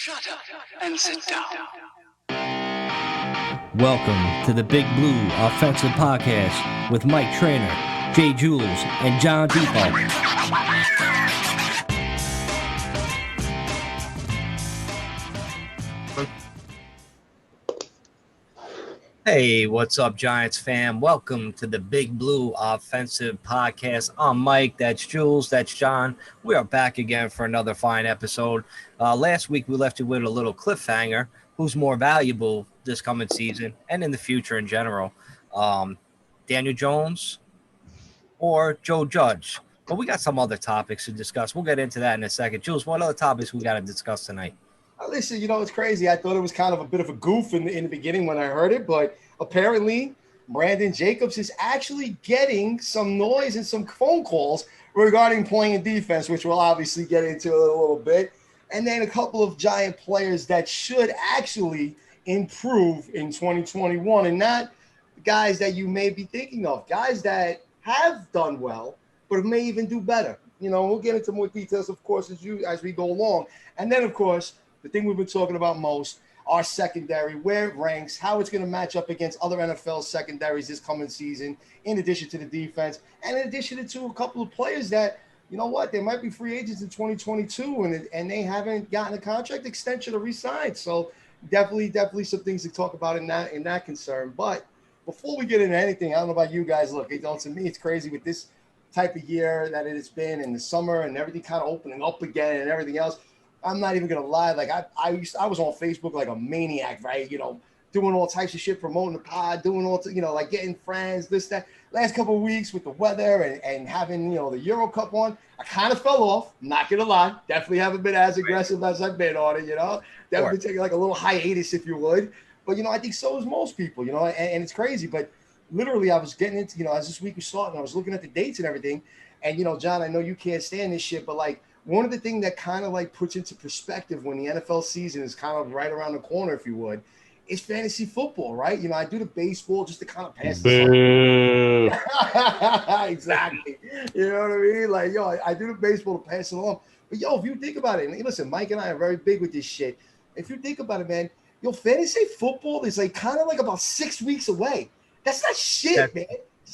Shut up and sit down. Welcome to the Big Blue Offensive Podcast with Mike Trainer, Jay Jules, and John Depot. Hey, what's up, Giants fam? Welcome to the Big Blue Offensive Podcast. I'm Mike, that's Jules, that's John. We are back again for another fine episode. Last week, we left you with a little cliffhanger. Who's more valuable this coming season and in the future in general? Daniel Jones or Joe Judge? But we got some other topics to discuss. We'll get into that in a second. Jules, what other topics we got to discuss tonight? Listen, it's crazy. I thought it was kind of a bit of a goof in the beginning when I heard it, but apparently Brandon Jacobs is actually getting some noise and some phone calls regarding playing defense, which we'll obviously get into a little bit. And then a couple of Giant players that should actually improve in 2021, and not guys that you may be thinking of, guys that have done well, but may even do better. We'll get into more details, of course, as we go along. And then, of course, the thing we've been talking about most, our secondary, where it ranks, how it's going to match up against other NFL secondaries this coming season, in addition to the defense, and in addition to a couple of players that, they might be free agents in 2022, and they haven't gotten a contract extension or re-signed. So definitely some things to talk about in that concern. But before we get into anything, I don't know about you guys. Look, to me, it's crazy with this type of year that it has been in the summer and everything kind of opening up again and everything else. I'm not even gonna lie. Like I was on Facebook like a maniac, right? Doing all types of shit, promoting the pod, doing all, like getting friends, this, that. Last couple of weeks with the weather and having, the Euro Cup on, I kind of fell off. Not gonna lie, definitely haven't been as aggressive as I've been on it. Definitely taking like a little hiatus, if you would. But I think so is most people. And it's crazy. But literally, I was getting into, as this week was starting, I was looking at the dates and everything. And John, I know you can't stand this shit, but like, one of the things that kind of like puts into perspective when the NFL season is kind of right around the corner, if you would, is fantasy football, right? I do the baseball just to kind of pass this on. Exactly. You know what I mean? Like, I do the baseball to pass it along. But if you think about it, and listen, Mike and I are very big with this shit. If you think about it, man, fantasy football is like kind of like about 6 weeks away. That's not shit, man.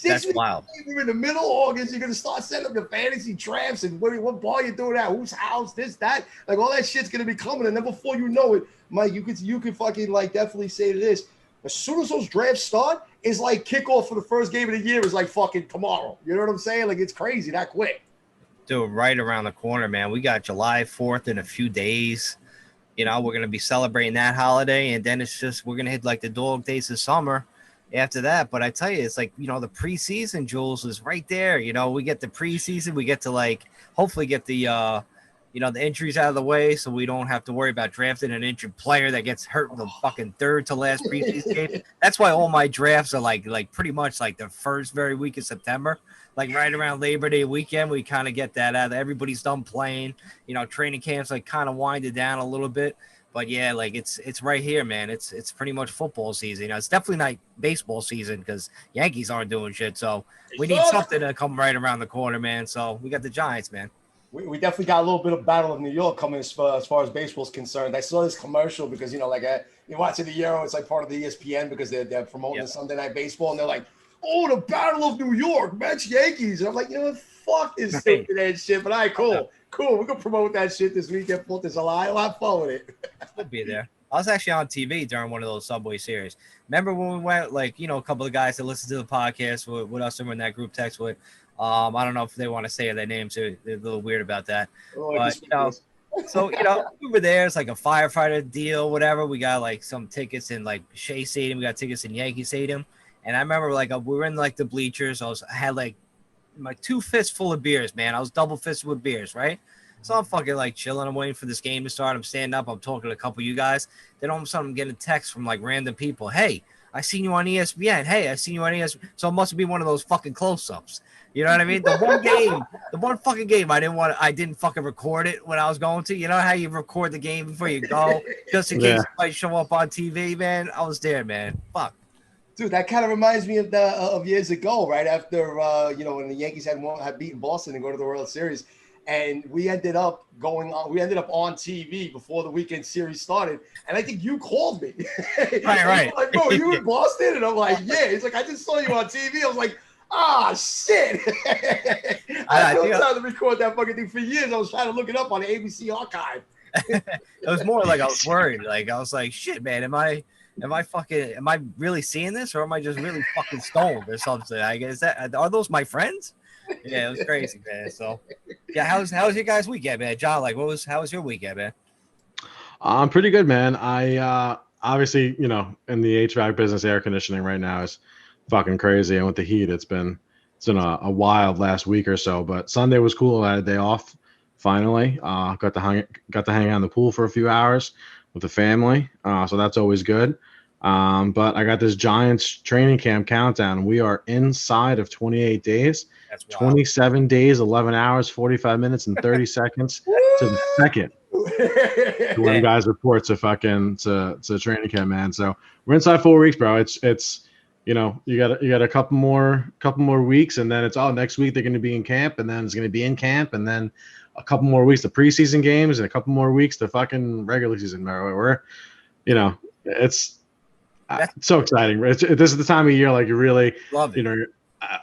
That's wild. We're in the middle of August. You're gonna start setting up the fantasy drafts and what ball you're doing at, whose house, this, that, like all that shit's gonna be coming. And then before you know it, Mike, you could fucking like definitely say to this. As soon as those drafts start, is like kickoff for the first game of the year is like fucking tomorrow. You know what I'm saying? Like it's crazy that quick. Dude, right around the corner, man. We got July 4th in a few days. We're gonna be celebrating that holiday, and then we're gonna hit like the dog days of summer after that. But I tell you, it's like, the preseason, Jules, is right there. We get the preseason, we get to like hopefully get the the injuries out of the way, so we don't have to worry about drafting an injured player that gets hurt in the fucking third to last preseason game. That's why all my drafts are like pretty much like the first very week of September, like right around Labor Day weekend. We kind of get that out. Everybody's done playing. Training camps like kind of winded down a little bit. But yeah, like it's right here, man. It's pretty much football season. It's definitely not baseball season because Yankees aren't doing shit. So we need something to come right around the corner, man. So we got the Giants, man. We definitely got a little bit of Battle of New York coming as far as baseball is concerned. I saw this commercial because you're watching the Euro. It's like part of the ESPN because they're promoting the Sunday Night Baseball, and they're like, "Oh, the Battle of New York, Mets Yankees." And I'm like, what? Fuck this stupid ass shit. But all right, cool. We're gonna promote that shit this weekend. 4th of July. I'll have fun with it. We'll be there. I was actually on TV during one of those Subway series. Remember when we went, like, a couple of guys that listen to the podcast with us and we're in that group text with. I don't know if they want to say their names. They're a little weird about that. But, so, we were there. It's like a firefighter deal, whatever. We got like some tickets in like Shea Stadium. We got tickets in Yankee Stadium. And I remember like we were in like the bleachers. I had like my 2 fists full of beers, man. I was double fisted with beers, right? So I'm fucking like chilling. I'm waiting for this game to start. I'm standing up. I'm talking to a couple of you guys. Then all of a sudden I'm getting a text from like random people. Hey, I seen you on ESPN. Hey, I seen you on ESPN. So it must be one of those fucking close-ups. You know what I mean? The one fucking game I didn't fucking record it when I was going to. You know how you record the game before you go? Just in case somebody show up on TV, man. I was there, man. Fuck. Dude, that kind of reminds me of years ago, right after when the Yankees had beaten Boston and go to the World Series. and we ended up going on. We ended up on TV before the weekend series started, and I think you called me. Right. Like, bro, you in Boston? And I'm like, yeah. He's like, I just saw you on TV. I was like, ah, shit. I still tried to record that fucking thing for years. I was trying to look it up on the ABC archive. It was more like I was worried. Like I was like, shit, man, am I really seeing this, or am I just really fucking stoned or something? I guess are those my friends? Yeah, it was crazy, man. So yeah, how's your guys' weekend, man? John, like how was your weekend, man? I'm pretty good, man. I obviously, in the HVAC business, air conditioning right now is fucking crazy, and with the heat, it's been a wild last week or so. But Sunday was cool. I had a day off. Finally, got to hang out in the pool for a few hours with the family, so that's always good. But I got this Giants training camp countdown. We are inside of 28 days. That's wild. 27 days, 11 hours, 45 minutes, and 30 seconds to the second. When guys report to training camp, man. So we're inside 4 weeks, bro. It's you got a couple more weeks, and then it's next week they're going to be in camp, and then it's going to be in camp, and then a couple more weeks to preseason games, and a couple more weeks to fucking regular season. We're it's so exciting. This is the time of year like you really love it.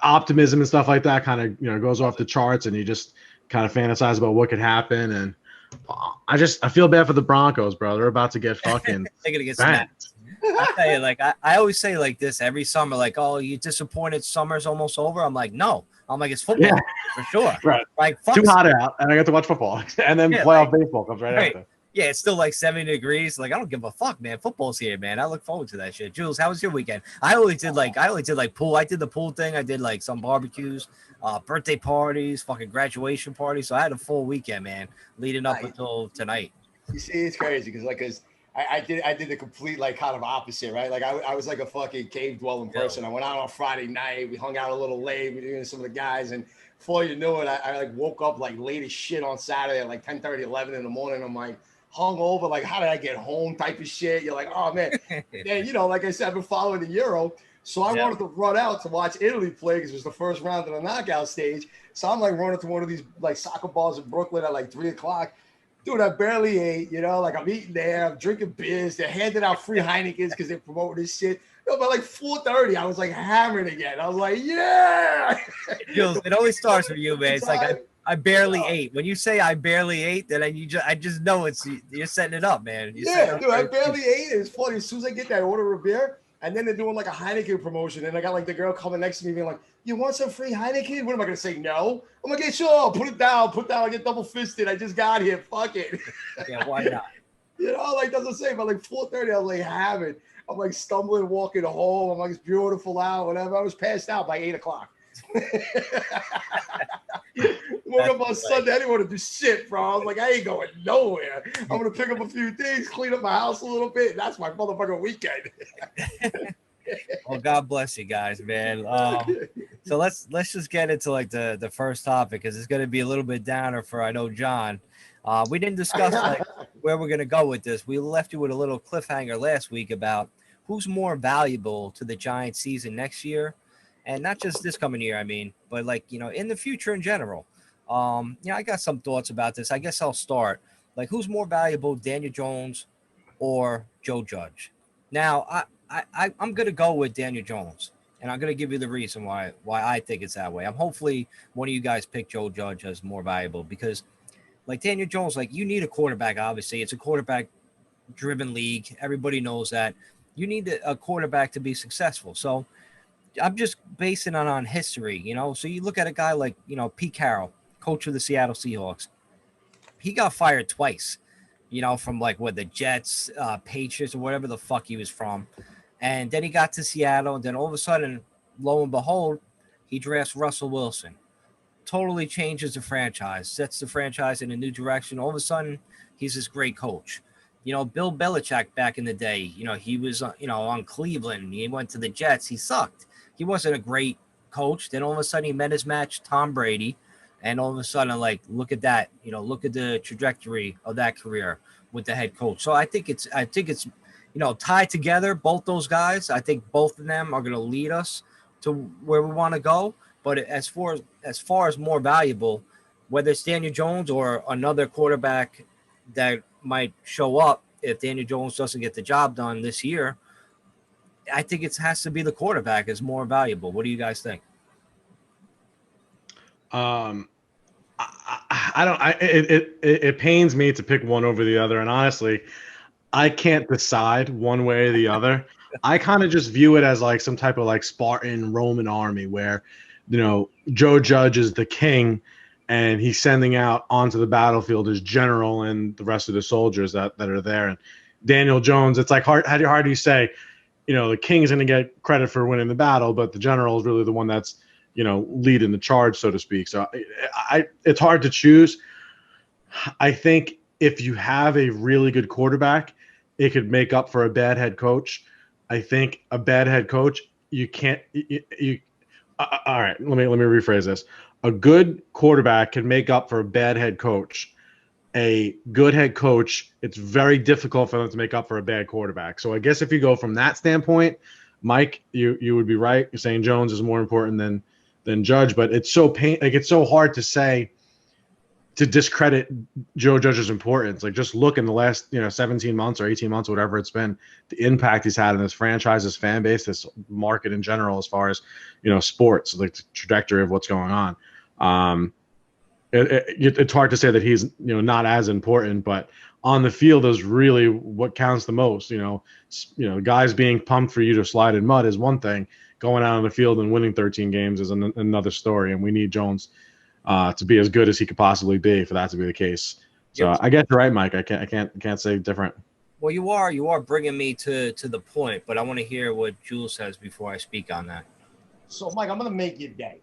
Optimism and stuff like that kind of goes off the charts, and you just kind of fantasize about what could happen. And I feel bad for the Broncos, bro. They're about to get fucking they're gonna get smacked. I tell you, like I always say like this every summer, like, oh, you disappointed, summer's almost over. I'm like, no. I'm like, it's football for sure. Right. Like too hot out, and I got to watch football. And then playoff baseball comes right after. Yeah, it's still like 70 degrees. Like, I don't give a fuck, man. Football's here, man. I look forward to that shit. Jules, how was your weekend? I only did like pool. I did the pool thing. I did like some barbecues, birthday parties, fucking graduation parties. So I had a full weekend, man, leading up until tonight. You see, it's crazy because I did the complete like kind of opposite, right? Like I was like a fucking cave dwelling person. I went out on Friday night. We hung out a little late. We did some of the guys, and before you knew it, I like woke up like late as shit on Saturday at like 10:30, 11 in the morning. I'm like hung over, like how did I get home type of shit. You're like, oh man. And like I said, I've been following the Euro. So I wanted to run out to watch Italy play because it was the first round of the knockout stage. So I'm like running to one of these like soccer bars in Brooklyn at like 3:00. Dude, I barely ate, like I'm eating there, I'm drinking beers. They're handing out free Heinekens because they're promoting this shit. By like 4:30, I was like hammering again. I was like, yeah. Jules, it always starts with you, man. It's like I barely ate. When you say I barely ate, then I just know you're setting it up, man. Dude, I barely ate. It's funny. As soon as I get that, I order a beer, and then they're doing like a Heineken promotion, and I got like the girl coming next to me being like, you want some free Heineken? What am I gonna say? No. I'm like, yeah, sure. Put it down. I get double fisted. I just got here. Fuck it. Yeah, why not? Like doesn't say, but like 4:30, I was like having. I'm like stumbling, walking home. I'm like, it's beautiful out, whatever. I was passed out by 8:00. Woke up on Sunday. I didn't want to do shit, bro. I was like, I ain't going nowhere. I'm gonna pick up a few things, clean up my house a little bit. That's my motherfucking weekend. Well, God bless you guys, man. So let's just get into like the first topic because it's gonna be a little bit downer for I know John. We didn't discuss like where we're gonna go with this. We left you with a little cliffhanger last week about who's more valuable to the Giants season next year, and not just this coming year. I mean, but like in the future in general. I got some thoughts about this. I guess I'll start. Like, who's more valuable, Daniel Jones or Joe Judge? Now, I'm gonna go with Daniel Jones, and I'm gonna give you the reason why I think it's that way. I'm hopefully one of you guys pick Joe Judge as more valuable because, like Daniel Jones, like you need a quarterback. Obviously, it's a quarterback-driven league. Everybody knows that. You need a quarterback to be successful. So, I'm just basing it on history. So you look at a guy like Pete Carroll, coach of the Seattle Seahawks. He got fired twice. From like the Jets, Patriots, or whatever the fuck he was from. And then he got to Seattle, and then all of a sudden, lo and behold, he drafts Russell Wilson. Totally changes the franchise, sets the franchise in a new direction. All of a sudden, he's this great coach. Bill Belichick back in the day, he was, on Cleveland. He went to the Jets. He sucked. He wasn't a great coach. Then all of a sudden, he met his match, Tom Brady. And all of a sudden, like, look at that, look at the trajectory of that career with the head coach. So I think it's, tied together, both those guys. I think both of them are going to lead us to where we want to go. But as far as more valuable, whether it's Daniel Jones or another quarterback that might show up if Daniel Jones doesn't get the job done this year, I think it has to be the quarterback is more valuable. What do you guys think? I don't. It pains me to pick one over the other, and honestly, I can't decide one way or the other. I kind of just view it as like some type of like Spartan Roman army where, Joe Judge is the king, and he's sending out onto the battlefield his general and the rest of the soldiers that are there. And Daniel Jones, it's like hard. How do you say, the king's going to get credit for winning the battle, but the general is really the one that's leading the charge, so to speak. So it's hard to choose. I think if you have a really good quarterback, it could make up for a bad head coach. I think a bad head coach, you can't. All right, let me rephrase this. A good quarterback can make up for a bad head coach. A good head coach, it's very difficult for them to make up for a bad quarterback. So I guess if you go from that standpoint, Mike, you would be right. You're saying Jones is more important than Judge, but it's so hard to say, to discredit Joe Judge's importance. Like, just look in the last 17 months or 18 months, whatever it's been, the impact he's had in this franchise, this fan base, this market in general, as far as sports, like the trajectory of what's going on. It's hard to say that he's not as important, but on the field is really what counts the most. Guys being pumped for you to slide in mud is one thing. Going out on the field and winning 13 games is another story, and we need Jones to be as good as he could possibly be for that to be the case. So Yep. I guess you're right, Mike. I can't say different. Well, you are bringing me to the point, but I want to hear what Jules says before I speak on that. So, Mike, I'm gonna make your day.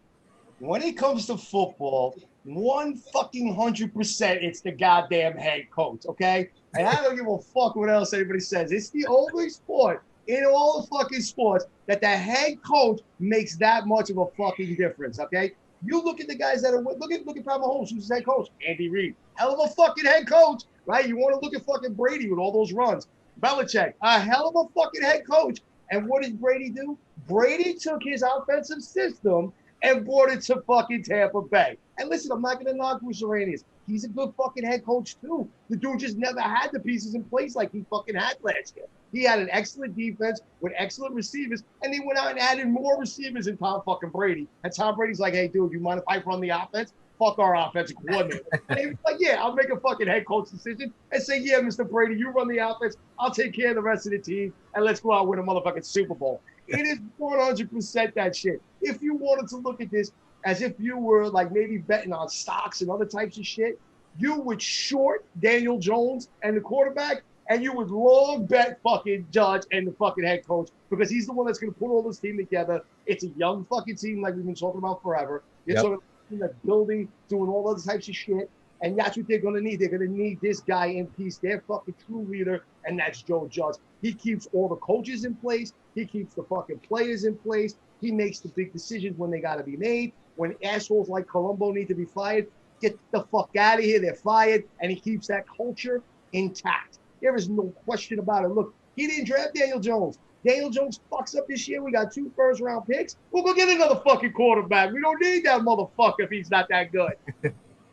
When it comes to football, 100%, it's the goddamn head coach, okay? And I don't give a fuck what else anybody says. It's the only sport in all the fucking sports that the head coach makes that much of a fucking difference, okay? You look at the guys that are look at Pat Mahomes, who's his head coach, Andy Reid, hell of a fucking head coach, right? You want to look at fucking Brady with all those runs, Belichick, a hell of a fucking head coach. And what did Brady do? Brady took his offensive system and brought it to fucking Tampa Bay. And listen, I'm not going to knock Bruce Arians. He's a good fucking head coach too. The dude just never had the pieces in place like he fucking had last year. He had an excellent defense with excellent receivers, and they went out and added more receivers than Tom fucking Brady. And Tom Brady's like, hey, dude, you mind if I run the offense? Fuck our offensive coordinator. And he was like, yeah, I'll make a fucking head coach decision and say, yeah, Mr. Brady, you run the offense. I'll take care of the rest of the team, and let's go out and win a motherfucking Super Bowl. It is 100% that shit. If you wanted to look at this as if you were like maybe betting on stocks and other types of shit, you would short Daniel Jones and the quarterback, and you would long bet fucking Judge and the fucking head coach, because he's the one that's going to put all this team together. It's a young fucking team like we've been talking about forever. It's sort of a team that's building, doing all other types of shit, and that's what they're going to need. They're going to need this guy in peace, their fucking true leader, and that's Joe Judge. He keeps all the coaches in place. He keeps the fucking players in place. He makes the big decisions when they got to be made. When assholes like Colombo need to be fired, get the fuck out of here. They're fired, and he keeps that culture intact. There is no question about it. Look, he didn't draft Daniel Jones. Daniel Jones fucks up this year. We got 2 first-round picks. We'll go get another fucking quarterback. We don't need that motherfucker if he's not that good.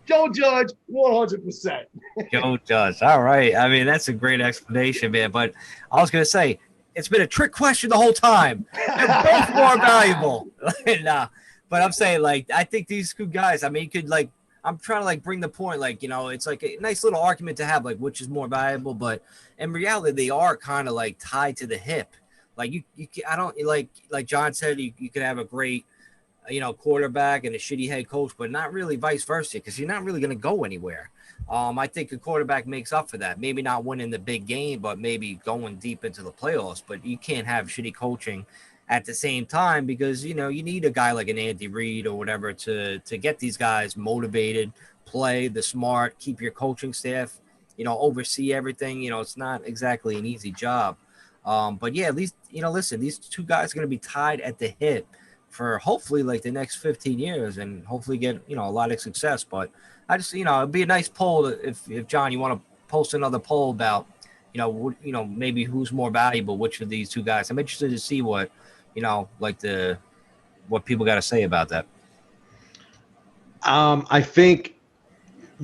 Joe Judge, 100%. Joe Judge. All right. I mean, that's a great explanation, man. But I was going to say, it's been a trick question the whole time. They're both more valuable. Nah. But I'm saying, like, I think these two guys, I mean, you could, like, I'm trying to, like, bring the point, like, it's like a nice little argument to have, like, which is more valuable. But in reality, they are kind of, like, tied to the hip. Like, I don't, like John said, you could have a great, quarterback and a shitty head coach, but not really vice versa, because you're not really going to go anywhere. I think a quarterback makes up for that. Maybe not winning the big game, but maybe going deep into the playoffs. But you can't have shitty coaching at the same time, because you need a guy like an Andy Reid or whatever to get these guys motivated, play the smart, keep your coaching staff, oversee everything. It's not exactly an easy job. But yeah, at least listen, these two guys are going to be tied at the hip for hopefully like the next 15 years and hopefully get a lot of success. But I just it'd be a nice poll if John, you want to post another poll about maybe who's more valuable, which of these two guys. I'm interested to see what what people got to say about that. I think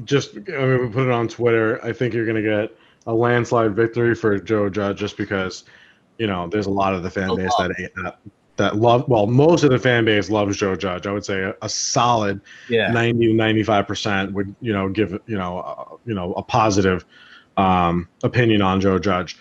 just we put it on Twitter. I think you're going to get a landslide victory for Joe Judge just because, there's a lot of the fan base that love. Well, most of the fan base loves Joe Judge. I would say a solid 90 to 95% would give a positive opinion on Joe Judge.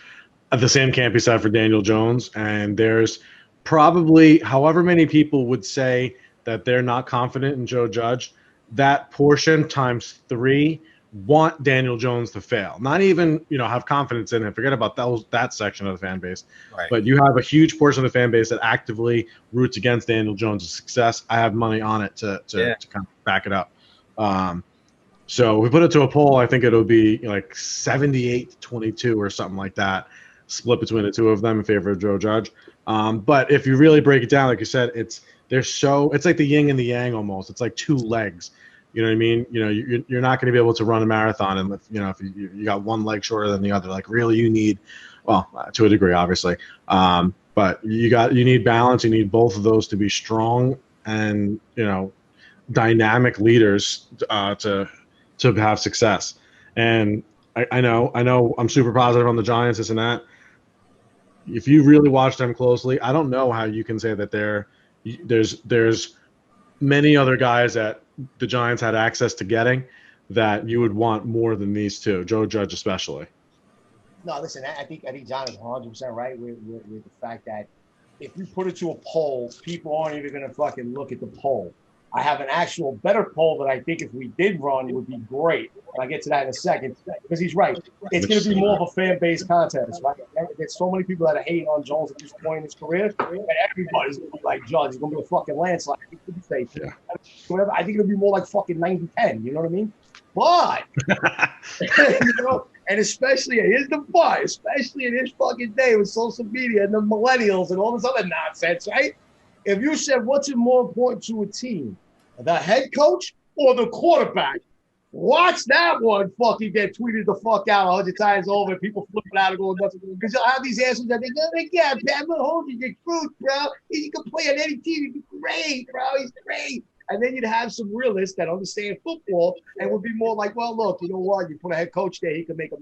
The same can't be said for Daniel Jones, and there's probably however many people would say that they're not confident in Joe Judge, that portion times 3 want Daniel Jones to fail. Not even, have confidence in him. Forget about that section of the fan base. Right. But you have a huge portion of the fan base that actively roots against Daniel Jones' success. I have money on it to kind of back it up. So we put it to a poll. I think it'll be like 78-22 or something like that, split between the two of them in favor of Joe Judge. But if you really break it down, like you said, it's like the yin and the yang almost. It's like 2 legs. You know what I mean? You're not going to be able to run a marathon, and if you got one leg shorter than the other. Like really, you need, well, to a degree, obviously, but you need balance. You need both of those to be strong and dynamic leaders to have success. And I know I'm super positive on the Giants, this and that. If you really watch them closely, I don't know how you can say that there's many other guys that the Giants had access to getting that you would want more than these two, Joe Judge especially. No, listen, I think John is 100% right with the fact that if you put it to a poll, people aren't even going to fucking look at the poll. I have an actual better poll that I think if we did run, it would be great. I'll get to that in a second because he's right. It's going to be more of a fan-based contest, right? There's so many people that are hating on Jones at this point in his career, and everybody's going to be like, Judge, it's going to be a fucking landslide. I think it'll be more like fucking 90-10, you know what I mean? But, and especially, here's the but, especially in this fucking day with social media and the millennials and all this other nonsense, right? If you said what's more important to a team, the head coach or the quarterback, watch that one fucking get tweeted the fuck out 100 times over and people flipping out and going nuts. Because you'll have these answers that they're going to get. I'm going to hold you the truth, bro. He can play on any team. He's great, bro. He's great. And then you'd have some realists that understand football and would be more like, well, look, you know what? You put a head coach there, he can make an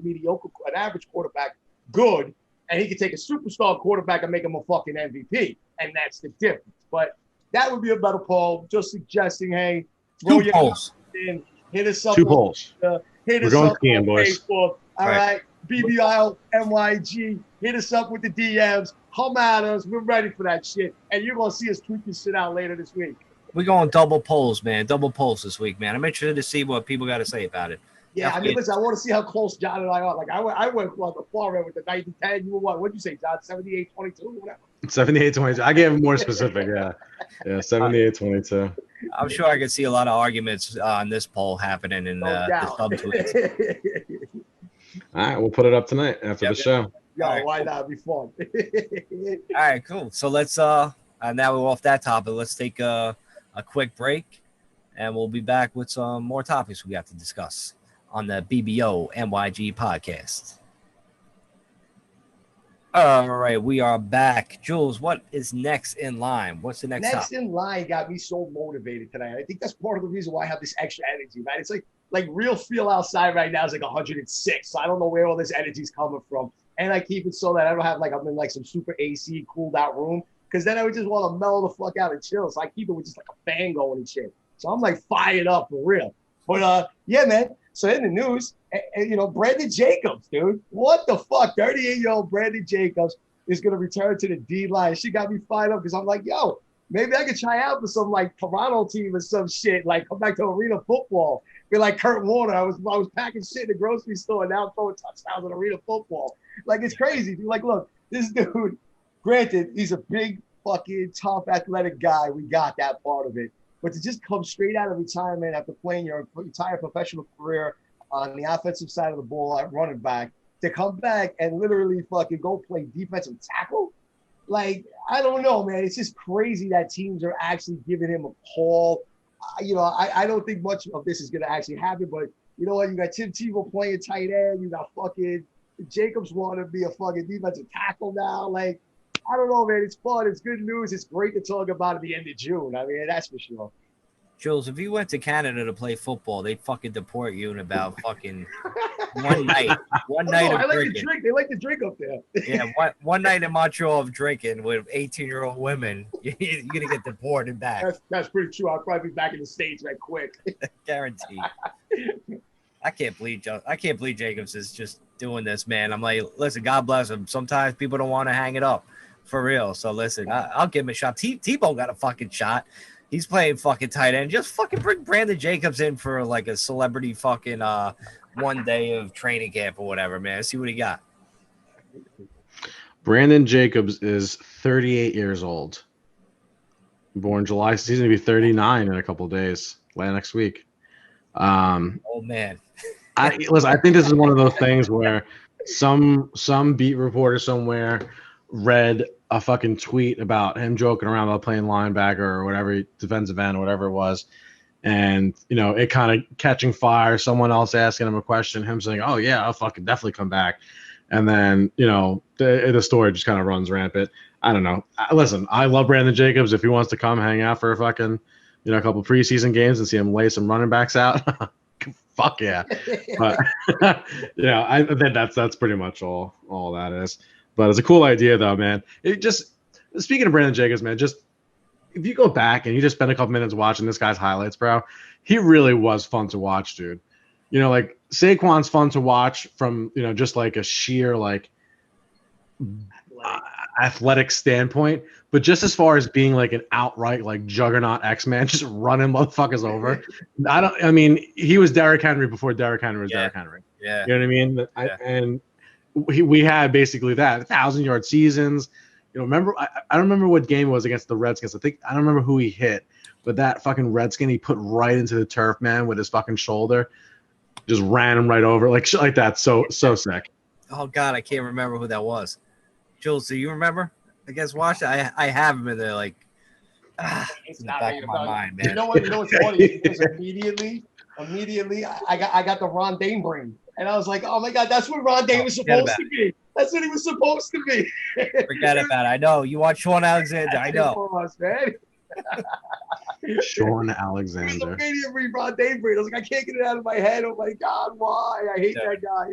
average quarterback good, and he can take a superstar quarterback and make him a fucking MVP. And that's the difference. But that would be a better poll. Just suggesting, hey, throw your polls. In, hit us up. 2 polls. Hit We're us going up skiing, on boys. Facebook. All right. BBL, NYG. Hit us up with the DMs. Come at us. We're ready for that shit. And you're going to see us tweet this shit out later this week. We're going double polls, man. Double polls this week, man. I'm interested to see what people got to say about it. Yeah, I mean, listen, I want to see how close John and I are. Like, I went on the far end with the 90-10. You were what? What'd you say, John? 78-22? Whatever. 78-22. I gave him more specific, yeah. Yeah, 78-22. I'm sure I could see a lot of arguments on this poll happening in the subtweets. All right, we'll put it up tonight after the show. Yo, why not? It'd be fun. All right, cool. So let's now we're off that topic. Let's take a quick break, and we'll be back with some more topics we have to discuss on the BBO NYG podcast. All right, we are back. Jules, what is next in line? What's the next topic? In line got me so motivated tonight. I think that's part of the reason why I have this extra energy, man. It's like real feel outside right now is like 106. So I don't know where all this energy is coming from. And I keep it so that I don't have I'm in like some super AC cooled out room. Because then I would just want to mellow the fuck out and chill. So I keep it with just like a fan going and shit. So I'm like fired up for real. But yeah, man. So in the news, Brandon Jacobs, dude. What the fuck? 38-year-old Brandon Jacobs is going to return to the D-line. She got me fired up because I'm like, yo, maybe I could try out for some like Toronto team or some shit. Like come back to arena football. Be like Kurt Warner. I was packing shit in the grocery store and now I'm throwing touchdowns on arena football. Like it's crazy, dude. Like, look, this dude, granted, he's a big, fucking, tough, athletic guy. We got that part of it. But to just come straight out of retirement after playing your entire professional career on the offensive side of the ball at running back, to come back and literally fucking go play defensive tackle, like, I don't know, man. It's just crazy that teams are actually giving him a call. I don't think much of this is going to actually happen, but you know what? You got Tim Tebow playing tight end. You got fucking Jacobs want to be a fucking defensive tackle now. Like, I don't know, man. It's fun. It's good news. It's great to talk about at the end of June. I mean, that's for sure. Jules, if you went to Canada to play football, they'd fucking deport you in about fucking one night. One night of I like drinking. to drink. They like to drink up there. Yeah, one night in Montreal of drinking with 18-year-old women, you're gonna get deported back. That's pretty true. I'll probably be back in the States right quick. Guaranteed. I can't believe Jacobs is just doing this, man. I'm like, listen, God bless him. Sometimes people don't want to hang it up for real. So listen, I'll give him a shot. Tebow got a fucking shot. He's playing fucking tight end. Just fucking bring Brandon Jacobs in for like a celebrity fucking 1 day of training camp or whatever, man. See what he got. Brandon Jacobs is 38 years old. Born July. He's going to be 39 in a couple of days. Next week. Old man. I think this is one of those things where some beat reporter somewhere read a fucking tweet about him joking around about playing linebacker or whatever, defensive end or whatever it was. And, it kind of catching fire, someone else asking him a question, him saying, oh, yeah, I'll fucking definitely come back. And then, the story just kind of runs rampant. I don't know. Listen, I love Brandon Jacobs. If he wants to come hang out for a fucking, a couple preseason games and see him lay some running backs out, fuck yeah. But, I think that's pretty much all that is. But it's a cool idea, though, man. Speaking of Brandon Jacobs, man, just if you go back and you just spend a couple minutes watching this guy's highlights, bro, he really was fun to watch, dude. Like Saquon's fun to watch from, just like a sheer athletic standpoint, but just as far as being like an outright like juggernaut X-Man, just running motherfuckers over. He was Derrick Henry before Derrick Henry was Derrick Henry. Yeah. You know what I mean? We had basically that 1,000-yard seasons. Remember, I don't remember what game it was against the Redskins. I don't remember who he hit, but that fucking Redskin he put right into the turf, man, with his fucking shoulder, just ran him right over, like shit like that. So sick. Oh God, I can't remember who that was. Jules, do you remember? I guess watch it. I have him in there, like it's in the back of my mind, man. You know what's funny? Because immediately, I got the Ron Dane brain. And I was like, oh my God, that's what Ron Dane was supposed to be. That's what he was supposed to be. Forget about it. I know. You watch Sean Alexander. I know. For us, man. Sean Alexander. I was read Ron Dane brain. I was like, I can't get it out of my head. Oh my God, why? I hate that guy.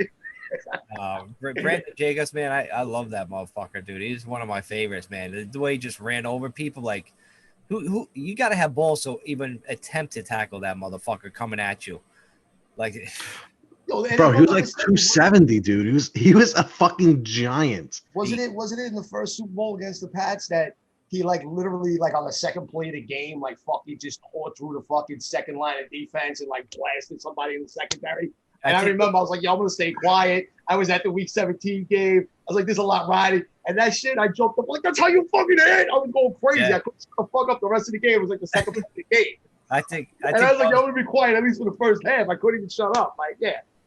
Brandon Jacobs, man, I love that motherfucker, dude. He's one of my favorites, man. The way he just ran over people, like, who you got to have balls to even attempt to tackle that motherfucker coming at you, like. Bro, he was like 270, dude. He was a fucking giant. Wasn't it in the first Super Bowl against the Pats that he literally on the second play of the game fucking just tore through the fucking second line of defense and blasted somebody in the secondary? And I remember I was like, yo, I'm gonna stay quiet. I was at the Week 17 game. I was like, there's a lot riding. And that shit, I jumped up like, that's how you fucking hit. I was going crazy. Yeah. I couldn't fuck up the rest of the game. It was like the second play of the game. I think I was like, yo, I'm gonna be quiet at least for the first half. I couldn't even shut up.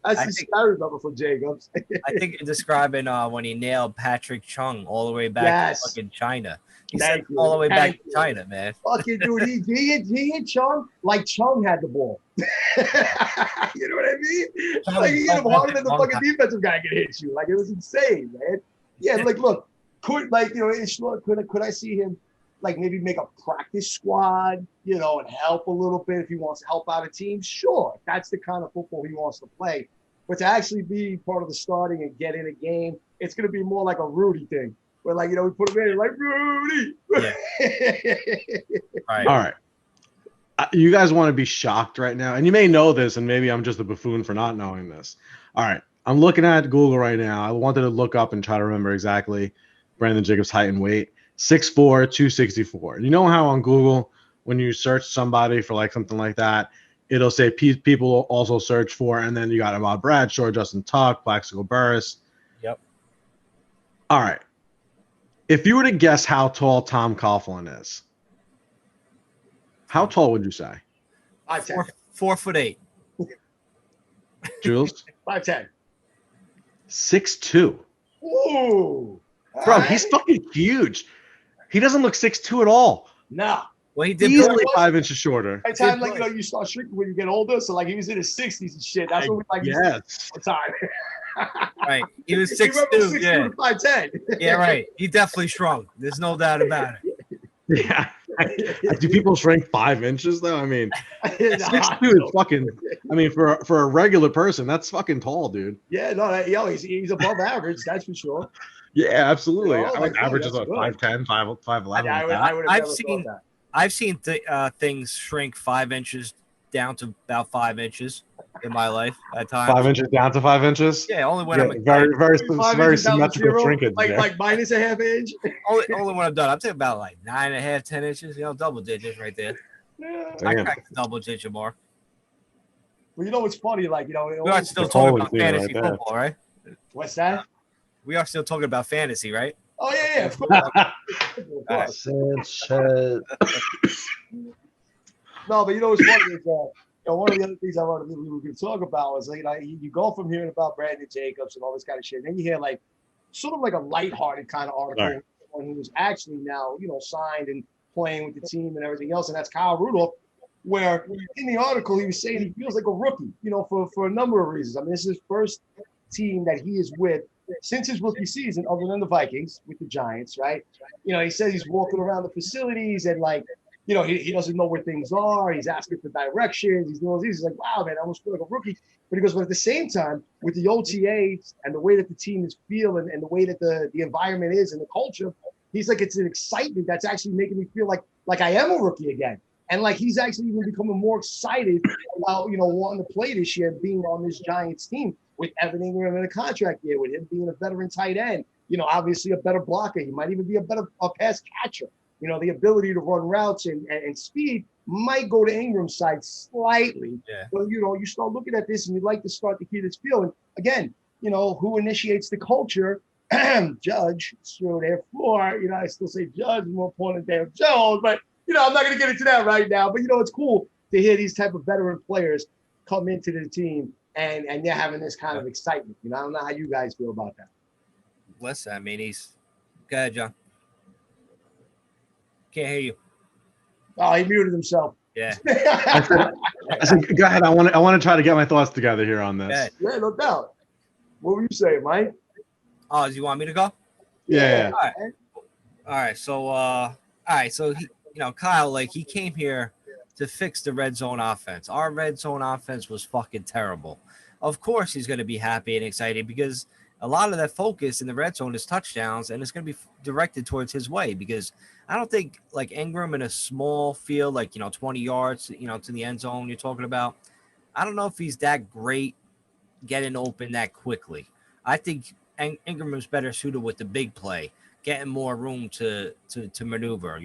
That's the scary number for Jacobs. I think you're describing when he nailed Patrick Chung all the way back to fucking China. He said all the way back to China, man. Fucking dude, he hit Chung like Chung had the ball. You know what I mean? He hit him harder than the fucking defensive guy can hit you. It was insane, man. Yeah, look, could I see him maybe make a practice squad, and help a little bit if he wants to help out a team? Sure, that's the kind of football he wants to play. But to actually be part of the starting and get in a game, it's going to be more like a Rudy thing. Where we put him in like Rudy. Yeah. Right. All right. You guys want to be shocked right now, and you may know this, and maybe I'm just a buffoon for not knowing this. All right. I'm looking at Google right now. I wanted to look up and try to remember exactly Brandon Jacobs' height and weight. 6'4", 264. You know how on Google, when you search somebody for something like that, it'll say people also search for, and then you got Ahmad Bradshaw, Justin Tuck, Plaxico Burress. Yep. All right. If you were to guess how tall Tom Coughlin is, how tall would you say? 5'10". 4'8". Jules? 5'10". 6'2". Ooh. Bro, he's fucking huge. He doesn't look 6'2" at all. No. Well, he did easily 5 inches shorter. By the time, you start shrinking when you get older. So, he was in his 60s and shit. That's what we Yes. All the time. Right. He was 6'2". Yeah. 5'10". Yeah, right. He definitely shrunk. There's no doubt about it. Yeah. Do people shrink 5 inches though? I mean, No, 6'2" is fucking. I mean, for a regular person, that's fucking tall, dude. Yeah, no, he's above average, that's for sure. Yeah, absolutely. You know, I would like, average that's is like good. 5'10", 5'11". I Like would, that. I would have I've never seen thought that. I've seen things shrink 5 inches down to about 5 inches in my life at times. 5 inches down to 5 inches. Yeah, only when Yeah, I'm very, very, 5 very inches down to symmetrical 0, shrinkage like there. like minus a half inch. only when I'm done. I'm talking about like 9.5, 10 inches. Double digits right there. Yeah. I Damn. cracked the double digit mark. Well, you know what's funny? Like, We are still The talking Holy about thing fantasy right there. football, right? what's that? We are still talking about fantasy, right? Oh yeah, of course. Of course. Sanchez. No, but you know what's funny is one of the other things I wanted we could talk about was like you go from hearing about Brandon Jacobs and all this kind of shit, and then you hear like sort of like a lighthearted kind of article Right. when he was actually now signed and playing with the team and everything else, and that's Kyle Rudolph. Where in the article he was saying he feels like a rookie, for a number of reasons. I mean, this is his first team that he is with since his rookie season, other than the Vikings with the Giants, right? He says he's walking around the facilities and like, he doesn't know where things are. He's asking for directions. He's doing these. He's like, wow, man, I almost feel like a rookie. But he goes, but at the same time, with the OTAs and the way that the team is feeling and the way that the environment is and the culture, he's like, it's an excitement that's actually making me feel like I am a rookie again. And like he's actually even becoming more excited about wanting to play this year, being on this Giants team with Evan Ingram in a contract year, with him being a veteran tight end. Obviously a better blocker. He might even be a better pass catcher. The ability to run routes and speed might go to Ingram's side slightly. Yeah. But you start looking at this and you'd like to start to keep this feeling again. Who initiates the culture? Judge. So therefore, I still say Judge is more important than Daniel Jones, but. I'm not going to get into that right now, but it's cool to hear these type of veteran players come into the team and they're having this kind of excitement. I don't know how you guys feel about that. Listen, I mean, go ahead, John. Can't hear you. Oh, he muted himself. Yeah. I said, go ahead. I want to try to get my thoughts together here on this. Yeah, no doubt. What were you saying, Mike? Oh, do you want me to go? Yeah. All right. So he, Kyle, like he came here to fix the red zone offense. Our red zone offense was fucking terrible. Of course, he's going to be happy and excited because a lot of that focus in the red zone is touchdowns, and it's going to be directed towards his way because I don't think like Ingram in a small field, like 20 yards, to the end zone you're talking about. I don't know if he's that great getting open that quickly. I think Ingram is better suited with the big play, getting more room to maneuver,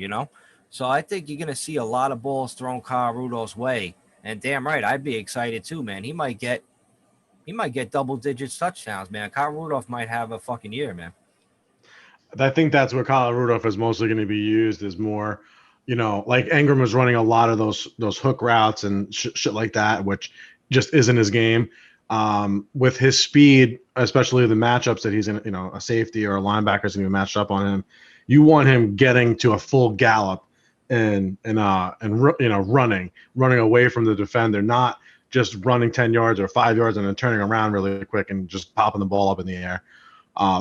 So I think you're going to see a lot of balls thrown Kyle Rudolph's way. And damn right, I'd be excited too, man. He might get double digits touchdowns, man. Kyle Rudolph might have a fucking year, man. I think that's where Kyle Rudolph is mostly going to be used is more, like Ingram was running a lot of those hook routes and shit like that, which just isn't his game. With his speed, especially the matchups that he's in, a safety or a linebacker is going to be matched up on him. You want him getting to a full gallop and running away from the defender, not just running 10 yards or 5 yards and then turning around really quick and just popping the ball up in the air.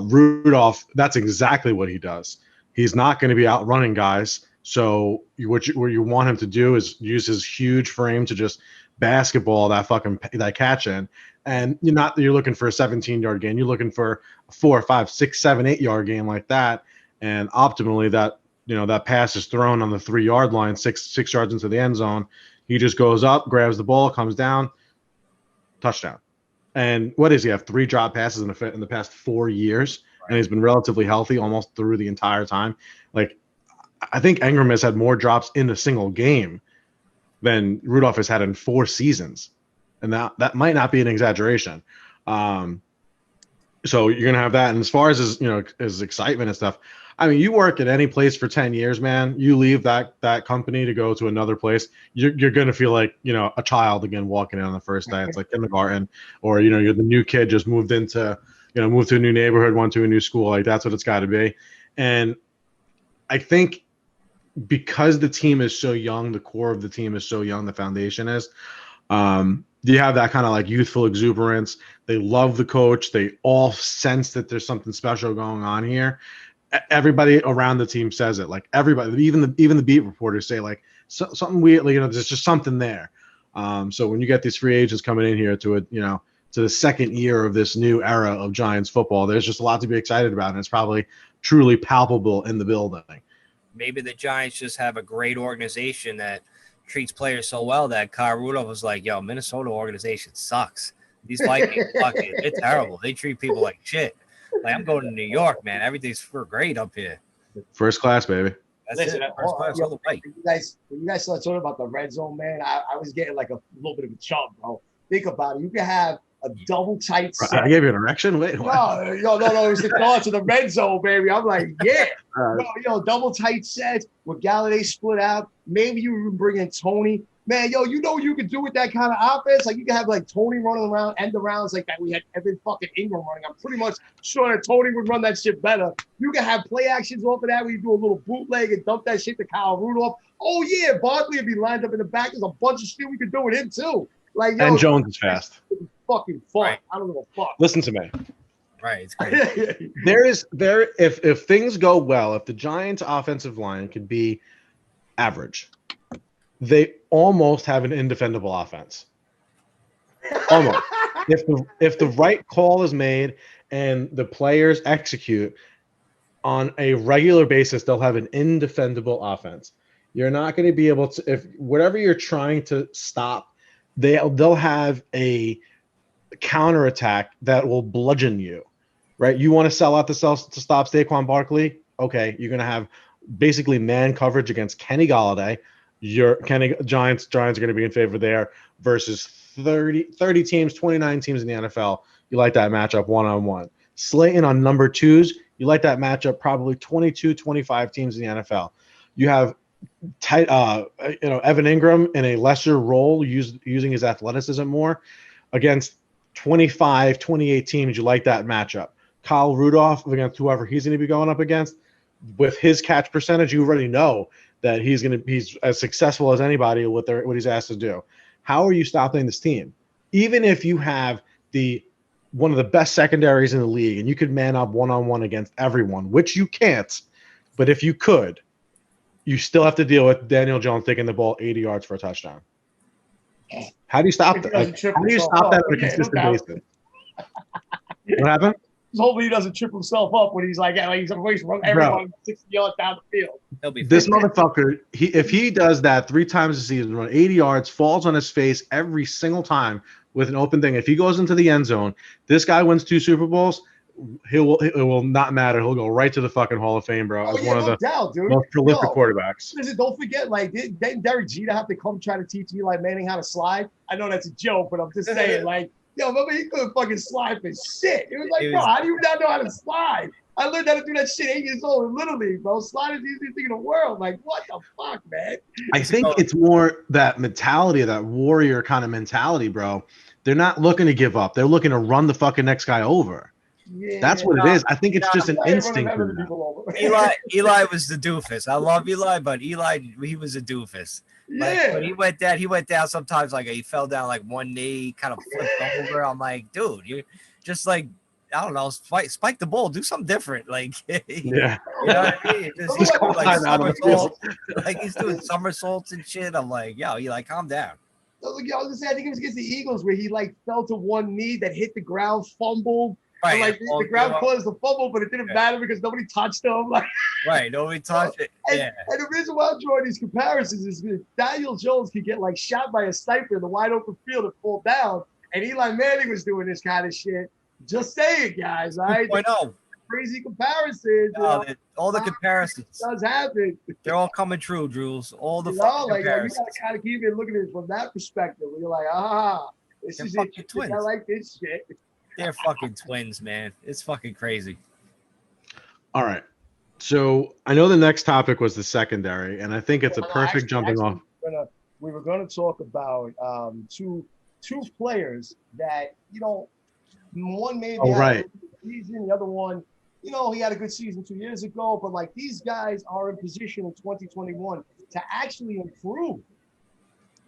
Rudolph, that's exactly what he does. He's not going to be out running guys. So what you want him to do is use his huge frame to just basketball that catch in. And you're looking for a 17-yard gain. You're looking for a 4, 5, 6, 7, 8-yard gain like that. And optimally that pass is thrown on the 3-yard line, six yards into the end zone. He just goes up, grabs the ball, comes down, touchdown. And what does he have? 3 drop passes in the past 4 years, right. And he's been relatively healthy almost through the entire time. Like, I think Ingram has had more drops in a single game than Rudolph has had in 4 seasons, and that might not be an exaggeration. So you're gonna have that, and as far as his excitement and stuff. I mean, you work at any place for 10 years, man. You leave that company to go to another place, you're going to feel like, a child again walking in on the first day. It's like kindergarten, or, you're the new kid just moved to a new neighborhood, went to a new school. Like that's what it's got to be. And I think because the team is so young, the core of the team is so young, the foundation is, you have that kind of like youthful exuberance. They love the coach. They all sense that there's something special going on here. everybody around the team says it. Like everybody, even the beat reporters say like something weird. Like, there's just something there. So when you get these free agents coming in here to to the second year of this new era of Giants football, there's just a lot to be excited about, and it's probably truly palpable in the building. Maybe the Giants just have a great organization that treats players so well that Kyle Rudolph was like, yo, Minnesota organization sucks. These Vikings fucking, they're terrible. They treat people like shit. Like, I'm going to New York, man. Everything's for great up here. First class, baby. That's Listen, it. First class all the way. When you guys start talking about the red zone, man, I was getting like a little bit of a chub, bro. Think about it. You can have a double tight set. I gave you an erection? Wait, what? No. It was the thoughts of the red zone, baby. I'm like, yeah. Double tight sets with Galladay split out. Maybe you even bring in Tony. Man, you know what you could do with that kind of offense? Like, you can have, like, Tony running around, end arounds like that. We had Evan fucking Ingram running. I'm pretty much sure that Tony would run that shit better. You can have play actions off of that where you do a little bootleg and dump that shit to Kyle Rudolph. Oh, yeah, Barkley would be lined up in the back. There's a bunch of shit we could do with him, too. Like, and Jones is fast. Fucking fun. Right. I don't give a fuck. Listen to me. Right. It's great. If things go well, if the Giants offensive line could be average, they almost have an indefendable offense. Almost. If the right call is made and the players execute on a regular basis, they'll have an indefendable offense. You're not going to be able to, if whatever you're trying to stop, they'll have a counterattack that will bludgeon you, right? You want to sell out to stop Saquon Barkley? Okay, you're going to have basically man coverage against Kenny Galladay. Giants are going to be in favor there versus 30 teams, 29 teams in the NFL. You like that matchup one-on-one. Slayton on number twos, you like that matchup probably 22, 25 teams in the NFL. You have Evan Ingram in a lesser role, using his athleticism more against 25, 28 teams. You like that matchup. Kyle Rudolph against whoever he's going to be going up against, with his catch percentage, you already know that he's as successful as anybody with what he's asked to do. How are you stopping this team? Even if you have one of the best secondaries in the league and you could man up one-on-one against everyone, which you can't, but if you could, you still have to deal with Daniel Jones taking the ball 80 yards for a touchdown. How do you stop that? How do you stop that on a consistent basis? What happened? Hopefully he doesn't trip himself up when he's like he's away from everyone 60 yards down the field. This motherfucker, if he does that 3 times a season, run 80 yards, falls on his face every single time with an open thing. If he goes into the end zone, this guy wins 2 Super Bowls. It will not matter. He'll go right to the fucking Hall of Fame, bro. As one of the most prolific quarterbacks. Listen, don't forget, didn't Derek Jeter have to come try to teach Eli Manning how to slide? I know that's a joke, but I'm just saying, remember he couldn't fucking slide for shit. It was like, bro, how do you not know how to slide? I learned how to do that shit 8 years old in Little League, bro. Slide is the easiest thing in the world. Like, what the fuck, man? I think it's more that mentality, that warrior kind of mentality, bro. They're not looking to give up. They're looking to run the fucking next guy over. Yeah, that's what it is. I think it's just an instinct. Eli was the doofus. I love Eli, but he was a doofus. Yeah. When he went down sometimes, like he fell down like one knee, kind of flipped over. I'm like, dude, you just like, I don't know, spike the ball, do something different. Like, yeah, you know what I mean? Just go like somersaults, like he's doing somersaults and shit. I'm like, yo, Eli, calm down. I was gonna say, I think it was against the Eagles where he fell to one knee, that hit the ground, fumbled. Right, the ground caused the fumble, but it didn't matter because nobody touched him. Right, nobody touched it. And the reason why I'm drawing these comparisons is that Daniel Jones could get shot by a sniper in the wide open field and fall down, and Eli Manning was doing this kind of shit. Just saying, guys. All right, crazy comparisons. All the comparisons does happen. They're all coming true, Jules. All the you comparisons. gotta kind of keep it looking at it from that perspective. Where you're like, this is it. Twins. I like this shit. They're fucking twins, man. It's fucking crazy. All right. So I know the next topic was the secondary, and I think it's a perfect jumping off. We were going to talk about two players that, one maybe had a good season, the other one, he had a good season 2 years ago, but these guys are in position in 2021 to actually improve.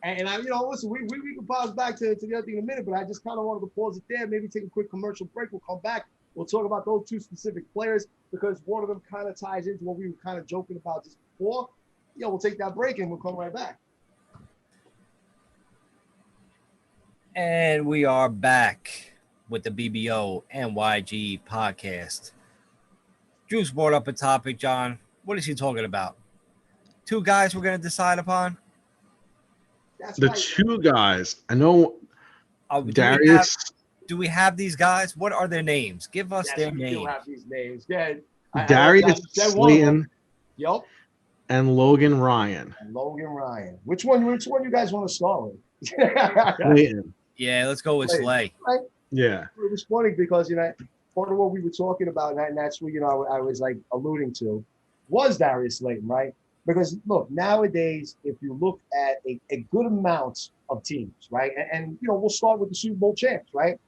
And listen, we can pause back to the other thing in a minute, but I just kind of wanted to pause it there, maybe take a quick commercial break. We'll come back, We'll talk about those two specific players because one of them kind of ties into what we were kind of joking about just before. We'll take that break and we'll come right back. And we are back with the BBO NYG podcast. Juice brought up a topic, John. What is he talking about? Two guys we're going to decide upon? That's The right. two guys. I know Darius. Do we have these guys? What are their names? Give us Yes, their we names. do have these names. Yeah, Darius Slayton Yep. and Logan Ryan. Logan Ryan. Which one you guys want to start with? Slayton. Yeah, let's go with Slay. Right? Yeah. It was funny because, part of what we were talking about, and that's what, I was like alluding to, was Darius Slayton, right? Because look, nowadays, if you look at a good amount of teams, right? And we'll start with the Super Bowl champs, right?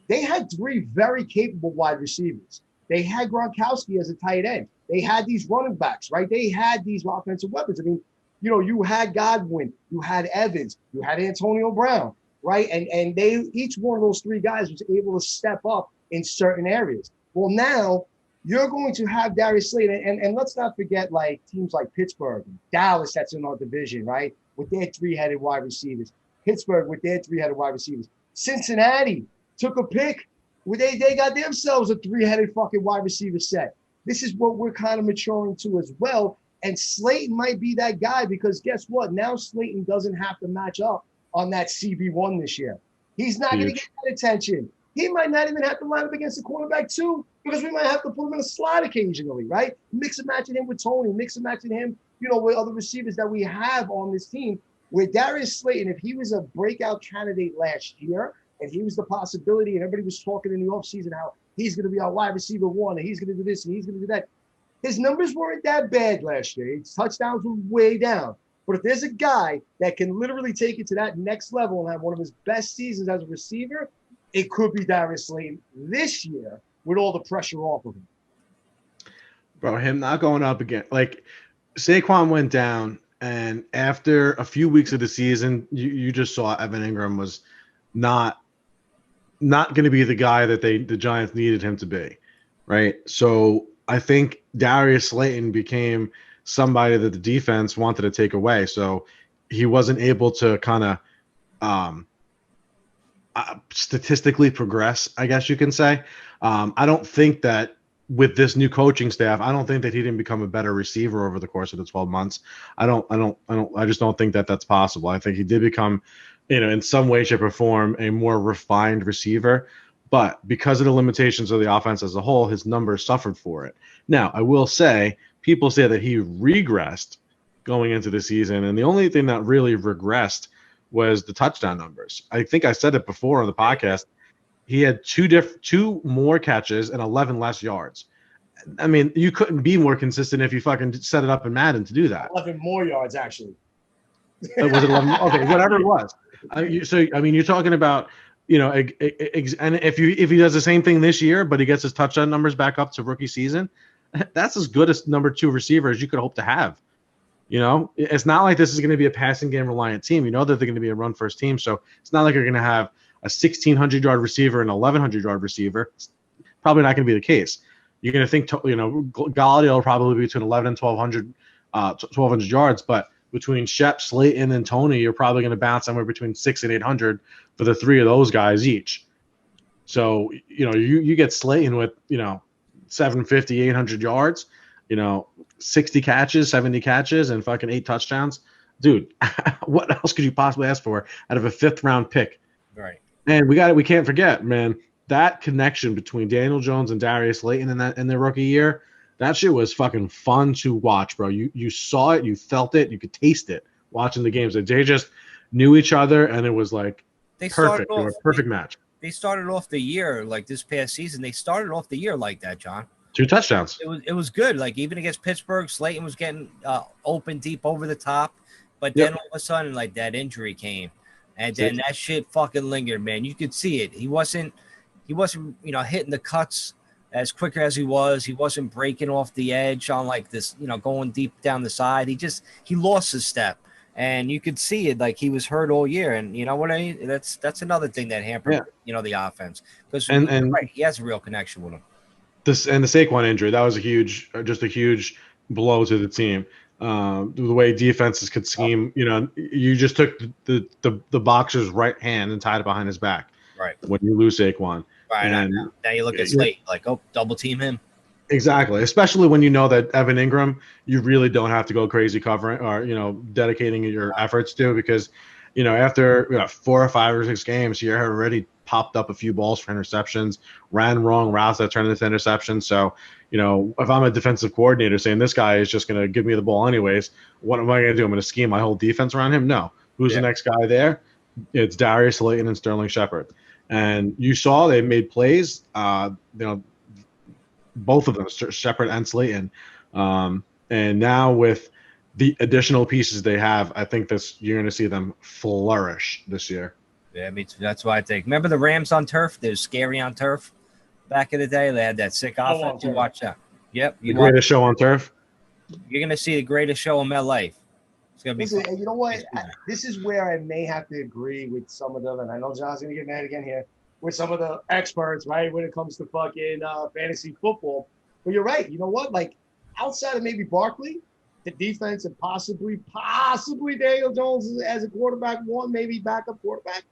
They had three very capable wide receivers. They had Gronkowski as a tight end. They had these running backs, right? They had these offensive weapons. I mean, you had Godwin, you had Evans, you had Antonio Brown, right? And they each one of those three guys was able to step up in certain areas. Well, now you're going to have Darius Slayton, and let's not forget like teams like Pittsburgh, Dallas, that's in our division, right? With their three-headed wide receivers. Pittsburgh with their three-headed wide receivers. Cincinnati took a pick where they got themselves a three-headed fucking wide receiver set. This is what we're kind of maturing to as well. And Slayton might be that guy because guess what? Now Slayton doesn't have to match up on that CB1 this year. He's not going to get that attention. He might not even have to line up against the quarterback too, because we might have to put him in a slot occasionally, right? Mix and matching him with Tony, mix and matching him, with other receivers that we have on this team. With Darius Slayton, if he was a breakout candidate last year, and he was the possibility, and everybody was talking in the offseason how he's going to be our wide receiver one, and he's going to do this, and he's going to do that. His numbers weren't that bad last year. His touchdowns were way down. But if there's a guy that can literally take it to that next level and have one of his best seasons as a receiver, it could be Darius Slayton this year with all the pressure off of him. Bro, him not going up again. Like, Saquon went down, and after a few weeks of the season, you just saw Evan Ingram was not going to be the guy that the Giants needed him to be, right? So I think Darius Slayton became somebody that the defense wanted to take away. So he wasn't able to kind of statistically progress, I guess you can say. I don't think that with this new coaching staff, I don't think that he didn't become a better receiver over the course of the 12 months. I just don't think that that's possible. I think he did become, in some way, shape, or form, a more refined receiver. But because of the limitations of the offense as a whole, his numbers suffered for it. Now, I will say, people say that he regressed going into the season, and the only thing that really regressed was the touchdown numbers. I think I said it before on the podcast. He had two more catches and 11 less yards. I mean, you couldn't be more consistent if you fucking set it up in Madden to do that. 11 more yards, actually. Was it 11? Okay, whatever it was. You're talking about, and if he does the same thing this year, but he gets his touchdown numbers back up to rookie season, that's as good as number two receiver as you could hope to have. It's not like this is going to be a passing game reliant team. You know that they're going to be a run first team, so it's not like you're going to have a 1,600-yard receiver and 1,100-yard receiver. It's probably not going to be the case. You're going to think, Galladay will probably be between 1,100 and 1,200 yards, but between Shep, Slayton, and Tony, you're probably going to bounce somewhere between 600 and 800 for the three of those guys each. So, you get Slayton with, 750, 800 yards, 60 catches, 70 catches, and fucking 8 touchdowns. Dude, what else could you possibly ask for out of a 5th-round pick? Right. And we can't forget, man, that connection between Daniel Jones and Darius Slayton in their rookie year, that shit was fucking fun to watch, bro. You saw it, you felt it, you could taste it watching the games. They just knew each other, and it was like perfect. They were a perfect match. They started off the year like this past season. They started off the year like that, John. 2 touchdowns. It was good. Like even against Pittsburgh, Slayton was getting open deep over the top, but then all of a sudden, like that injury came, and then that shit fucking lingered, man. You could see it. He wasn't hitting the cuts as quicker as he was. He wasn't breaking off the edge on like this, going deep down the side. He lost his step. And you could see it, like he was hurt all year. And you know what I mean? That's another thing that hampered, the offense. Because And right, he has a real connection with him. the Saquon injury, that was just a huge blow to the team. The way defenses could scheme, you just took the boxer's right hand and tied it behind his back. Right. When you lose Saquon. Right. And now you look at Slate, like, oh, double team him. Exactly. Especially when you know that Evan Ingram, you really don't have to go crazy covering or, dedicating your efforts to, because, after 4 or 5 or 6 games, you're already popped up a few balls for interceptions, ran wrong routes that turned into interceptions. So, if I'm a defensive coordinator saying this guy is just going to give me the ball anyways, what am I going to do? I'm going to scheme my whole defense around him? No. Who's the next guy there? It's Darius Slayton and Sterling Shepard. And you saw they made plays, both of them, Shepard and Slayton. And now with the additional pieces they have, I think you're going to see them flourish this year. Yeah, me too. That's what I think. Remember the Rams on turf? They were scary on turf back in the day. They had that sick offense. You watch that. Yep. The greatest show on turf. You're going to see the greatest show in MetLife. It's going to be Listen, you know what? This is where I may have to agree with some of them, and I know John's going to get mad again here, with some of the experts, right, when it comes to fucking fantasy football. But you're right. You know what? Like, outside of maybe Barkley, the defense, and possibly Daniel Jones as a quarterback one, maybe backup quarterback,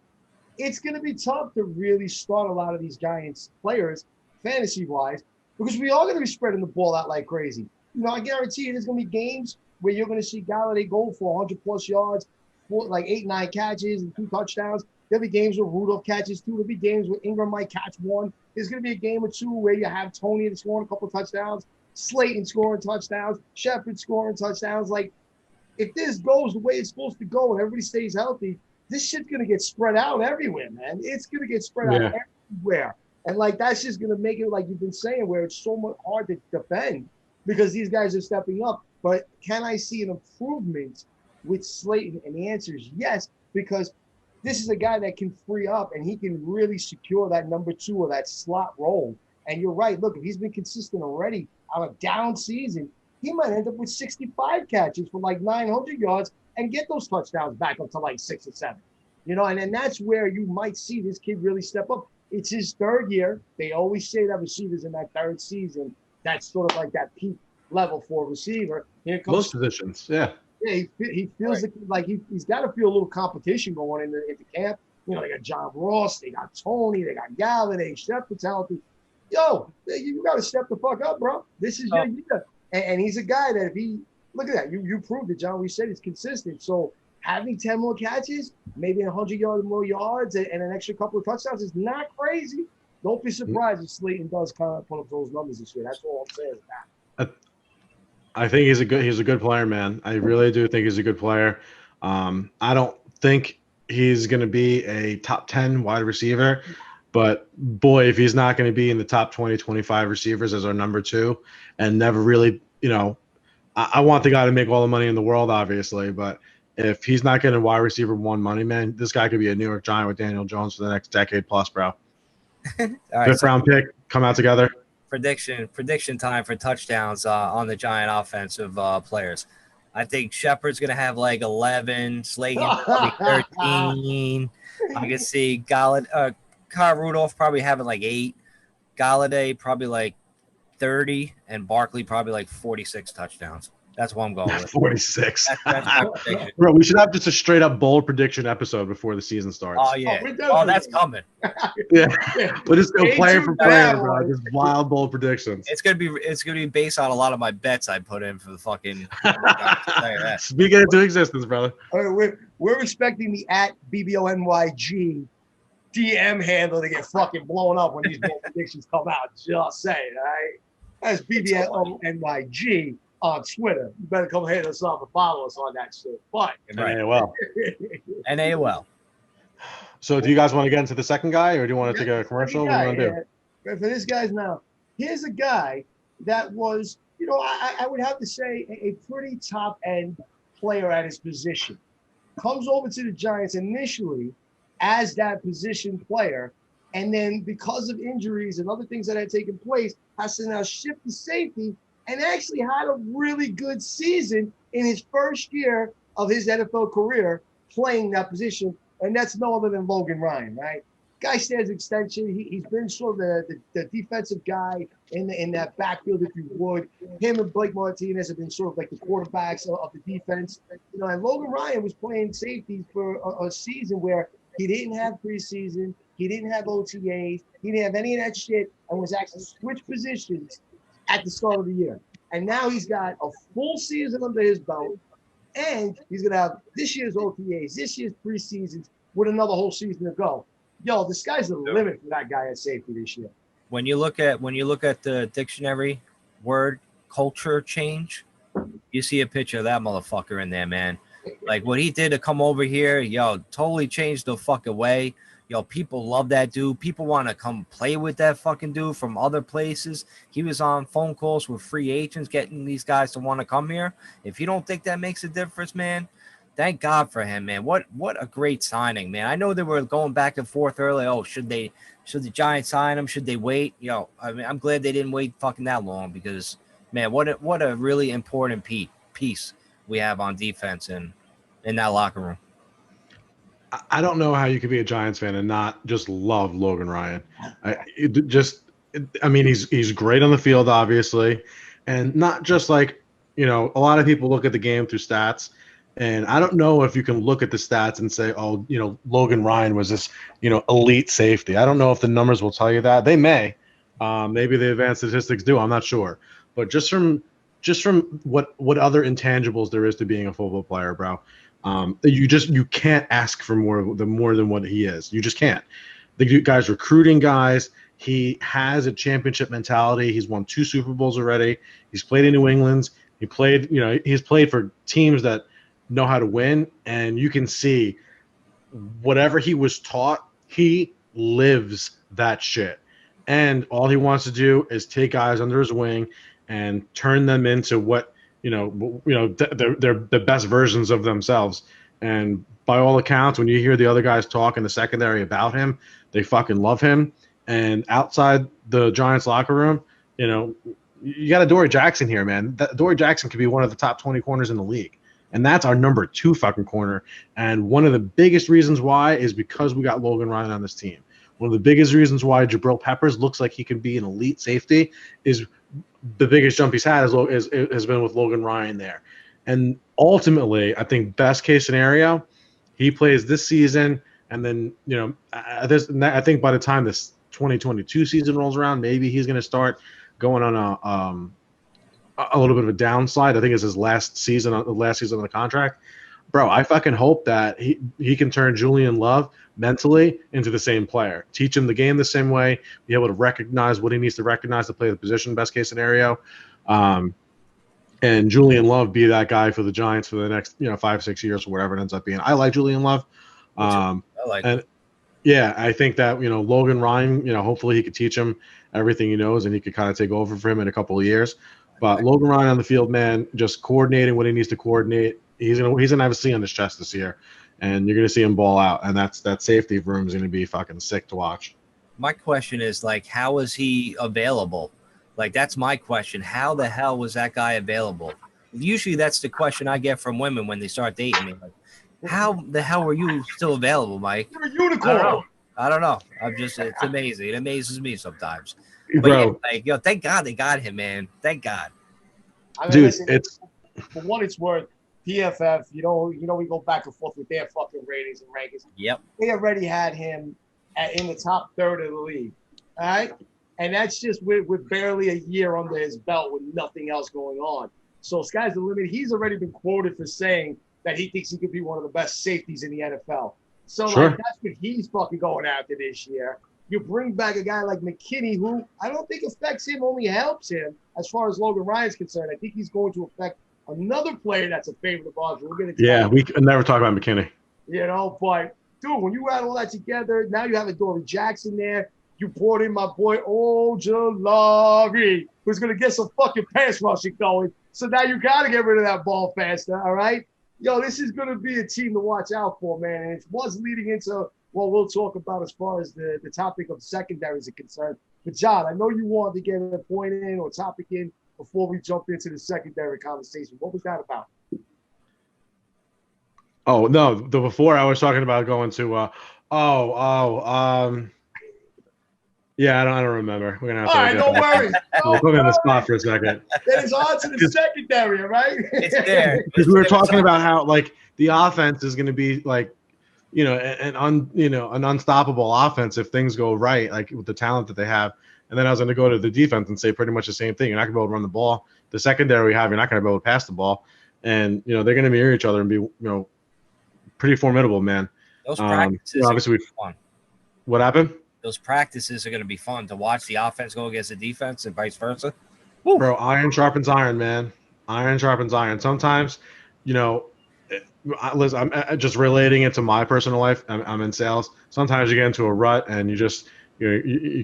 it's going to be tough to really start a lot of these Giants players fantasy-wise, because we are going to be spreading the ball out like crazy. I guarantee you there's going to be games where you're going to see Galladay go for 100-plus yards, like 8-9 catches and 2 touchdowns. There'll be games where Rudolph catches 2. There'll be games where Ingram might catch 1. There's going to be a game or 2 where you have Tony scoring a couple of touchdowns, Slayton scoring touchdowns, Shepard scoring touchdowns. Like, if this goes the way it's supposed to go and everybody stays healthy, this shit's going to get spread out everywhere, man. It's going to get spread out everywhere. And, like, that's just going to make it, like you've been saying, where it's so much hard to defend because these guys are stepping up. But can I see an improvement with Slayton? And the answer is yes, because this is a guy that can free up and he can really secure that number 2 or that slot role. And you're right. Look, if he's been consistent already on a down season, he might end up with 65 catches for like 900 yards and get those touchdowns back up to like 6 or 7. And then that's where you might see this kid really step up. It's his 3rd year. They always say that receivers in that 3rd season, that's sort of like that peak level for a receiver. Here comes most positions, yeah. Yeah, he feels like he's got to feel a little competition going into camp. They got John Ross, they got Tony, they got Galladay, Shepard's healthy. Yo, you got to step the fuck up, bro. This is your year. And he's a guy that if he – look at that. You proved it, John. We said he's consistent. So having 10 more catches, maybe 100 more yards, and an extra couple of touchdowns is not crazy. Don't be surprised if Slayton does kind of put up those numbers this year. That's all I'm saying. I think he's a good player, man. I really do think he's a good player. I don't think he's going to be a top 10 wide receiver, but boy, if he's not going to be in the top 20, 25 receivers as our number 2 and never really, I want the guy to make all the money in the world, obviously, but if he's not getting wide receiver 1 money, man, this guy could be a New York Giant with Daniel Jones for the next decade plus, bro. All right, 5th round pick, come out together. Prediction time for touchdowns on the Giant offensive players. I think Shepard's going to have like 11, Slayton probably 13. I can see Kyle Rudolph probably having like 8, Galladay probably like 30, and Barkley probably like 46 touchdowns. That's what I'm going with. 46. That's my prediction. Bro, we should have just a straight up bold prediction episode before the season starts. Oh, yeah. That's coming. Yeah. We'll just go player for player, bro. Just wild, bold predictions. It's gonna be based on a lot of my bets I put in for the fucking. Speak it into existence, brother. All right, we're expecting the @BBONYG DM handle to get fucking blown up when these bold predictions come out. Just saying, all right? That's BBONYG. On Twitter. You better come hit us up and follow us on that shit. But NAOL. NAOL. So do you guys want to get into the second guy, or do you want to take a commercial? What do you want to do? For this guy's now, here's a guy that was, I would have to say a pretty top-end player at his position. Comes over to the Giants initially as that position player, and then because of injuries and other things that had taken place, has to now shift to safety, and actually had a really good season in his first year of his NFL career playing that position, and that's no other than Logan Ryan, right? Guy stands extension. He's been sort of the defensive guy in that backfield, if you would. Him and Blake Martinez have been sort of like the quarterbacks of the defense. You know, and Logan Ryan was playing safety for a season where he didn't have preseason, he didn't have OTAs, he didn't have any of that shit, and was actually switched positions at the start of the year. And now he's got a full season under his belt, and he's gonna have this year's OTAs, this year's preseasons, with another whole season to go. Yo, the sky's the limit for that guy at safety this year. When you look at the dictionary word culture change, you see a picture of that motherfucker in there, man. Like what he did to come over here, yo, totally changed the fucking way. Yo, people love that dude. People want to come play with that fucking dude from other places. He was on phone calls with free agents getting these guys to want to come here. If you don't think that makes a difference, man, thank God for him, man. What a great signing, man. I know they were going back and forth early. Oh, should the Giants sign him? Should they wait? Yo, I mean, I'm glad they didn't wait fucking that long because, man, what a really important piece we have on defense and in that locker room. I don't know how you could be a Giants fan and not just love Logan Ryan. I mean, he's great on the field, obviously, and not just like, you know, a lot of people look at the game through stats, and I don't know if you can look at the stats and say, oh, you know, Logan Ryan was this, you know, elite safety. I don't know if the numbers will tell you that. They may. Maybe the advanced statistics do. I'm not sure. But just from what other intangibles there is to being a football player, bro. You can't ask for more than what he is. You just can't. The guy's recruiting guys. He has a championship mentality. He's won 2 Super Bowls already. He's played in New England. He's played for teams that know how to win, and you can see whatever he was taught, he lives that shit. And all he wants to do is take guys under his wing and turn them into what they're the best versions of themselves. And by all accounts, when you hear the other guys talk in the secondary about him, they fucking love him. And outside the Giants locker room, you know, you got a Dory Jackson here, man. Dory Jackson could be one of the top 20 corners in the league. And that's our number 2 fucking corner. And one of the biggest reasons why is because we got Logan Ryan on this team. One of the biggest reasons why Jabril Peppers looks like he can be an elite safety is the biggest jump he's had has been with Logan Ryan there. And ultimately, I think best case scenario, he plays this season, and then, you know, I think by the time this 2022 season rolls around, maybe he's going to start going on a little bit of a downslide. I think it's his last season on the contract. Bro, I fucking hope that he can turn Julian Love mentally into the same player. Teach him the game the same way, be able to recognize what he needs to recognize to play the position, best case scenario. And Julian Love be that guy for the Giants for the next, 5-6 years or whatever it ends up being. I like Julian Love. I like it. Yeah, I think that, Logan Ryan, hopefully he could teach him everything he knows and he could kind of take over for him in a couple of years. But Logan Ryan on the field, man, just coordinating what he needs to coordinate. He's gonna have a C on his chest this year, and you're gonna see him ball out. And that safety room is gonna be fucking sick to watch. My question is, like, how is he available? Like, that's my question. How the hell was that guy available? Usually that's the question I get from women when they start dating me. Like, how the hell were you still available, Mike? You're a unicorn. I don't know. It's amazing. It amazes me sometimes. Bro, but yeah, thank God they got him, man. Thank God. I mean, dude, listen, for what it's worth, PFF, we go back and forth with their fucking ratings and rankings. Yep. They already had him in the top third of the league. All right. And that's just with barely a year under his belt with nothing else going on. So sky's the limit. He's already been quoted for saying that he thinks he could be one of the best safeties in the NFL. So sure. That's what he's fucking going after this year. You bring back a guy like McKinney, who I don't think affects him, only helps him as far as Logan Ryan's concerned. I think he's going to affect another player that's a favorite of ours. We're going to we can never talk about McKinney. But dude, when you add all that together, now you have a Dory Jackson there. You brought in my boy Ojolari, who's going to get some fucking pass rushing going. So now you got to get rid of that ball faster, all right? Yo, this is going to be a team to watch out for, man. And it was leading into what we'll talk about as far as the topic of secondaries is concerned. But, John, I know you wanted to get a point in or topic in before we jump into the secondary conversation. What was that about? Oh no, the before I was talking about going to yeah, I don't remember. We're gonna have All to right, get no back. worries. We'll No put me on the spot worries. for a second. Then it's on to the secondary, all right? It's there. Because we were talking about how like the offense is gonna be like, an unstoppable offense if things go right, like with the talent that they have. And then I was going to go to the defense and say pretty much the same thing. You're not going to be able to run the ball. The secondary we have, you're not going to be able to pass the ball. And they're going to mirror each other and be pretty formidable, man. Those practices Obviously, fun. What happened? Those practices are going to be fun to watch the offense go against the defense and vice versa. Bro, iron sharpens iron, man. Iron sharpens iron. Sometimes, listen, I'm just relating it to my personal life. I'm in sales. Sometimes you get into a rut and you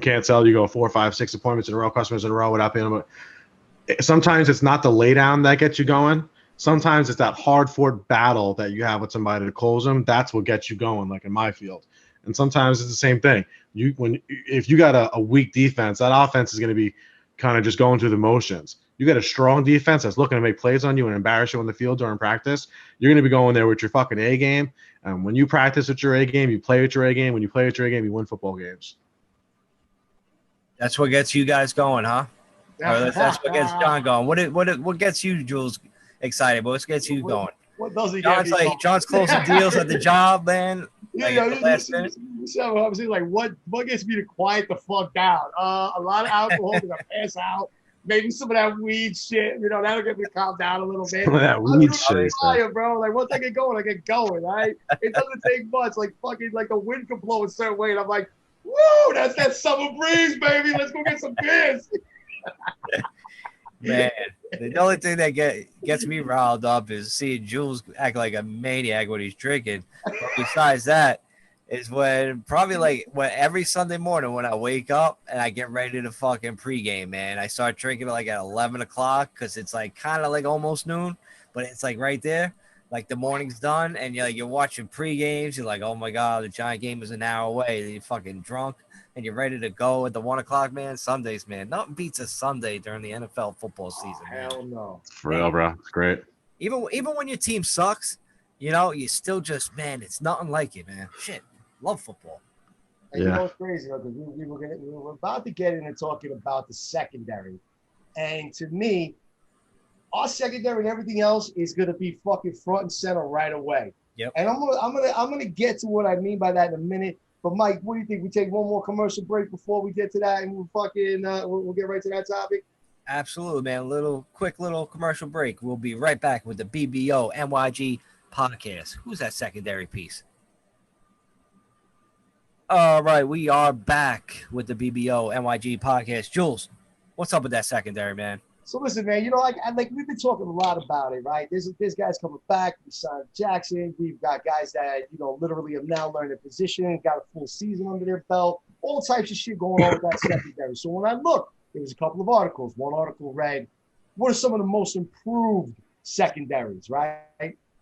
can't sell. You go 4, 5, 6 appointments in a row, customers in a row without paying them. Sometimes it's not the lay down that gets you going. Sometimes it's that hard fought battle that you have with somebody to close them. That's what gets you going, like in my field. And sometimes it's the same thing. If you got a weak defense, that offense is going to be kind of just going through the motions. You got a strong defense that's looking to make plays on you and embarrass you on the field during practice. You're going to be going there with your fucking A game. And when you practice with your A game, you play with your A game. When you play with your A game, you win football games. That's what gets you guys going, huh? Or that's what gets John going. What gets you, Jules, excited? What gets you going? What doesn't John's get me like John's closing deals at the job, man. Like at the last minute. I'm saying, like, what gets me to quiet the fuck down? A lot of alcohol to pass out. Maybe some of that weed shit. That'll get me to calm down a little bit. Some of that weed shit, fire, bro. Like, once I get going, right? It doesn't take much. Like, fucking, like the wind can blow a certain way, and I'm like, woo, that's that summer breeze, baby. Let's go get some beers. Man, the only thing that gets me riled up is seeing Jules act like a maniac when he's drinking. But besides that, is when every Sunday morning when I wake up and I get ready to fucking pregame, man. I start drinking like at 11 o'clock because it's like kind of like almost noon, but it's like right there. Like the morning's done and you're watching pre-games. You're like, oh my God, the Giant game is an hour away. And you're fucking drunk and you're ready to go at the 1 o'clock, man. Sundays, man. Nothing beats a Sunday during the NFL football season. Hell no. For real, bro. It's great. Even when your team sucks, you still just, man, it's nothing like it, man. Shit. Love football. And it's crazy because we were about to get into talking about the secondary. And to me, our secondary and everything else is gonna be fucking front and center right away. Yep. And I'm gonna get to what I mean by that in a minute. But Mike, what do you think? We take one more commercial break before we get to that, and we'll get right to that topic. Absolutely, man. Quick little commercial break. We'll be right back with the BBO NYG podcast. Who's that secondary piece? All right, we are back with the BBO NYG podcast. Jules, what's up with that secondary, man? So listen, man, like we've been talking a lot about it, right? There's guys coming back. We signed Jackson. We've got guys that, literally have now learned a position, got a full season under their belt, all types of shit going on with that secondary. So when I look, there was a couple of articles. One article read, what are some of the most improved secondaries, right?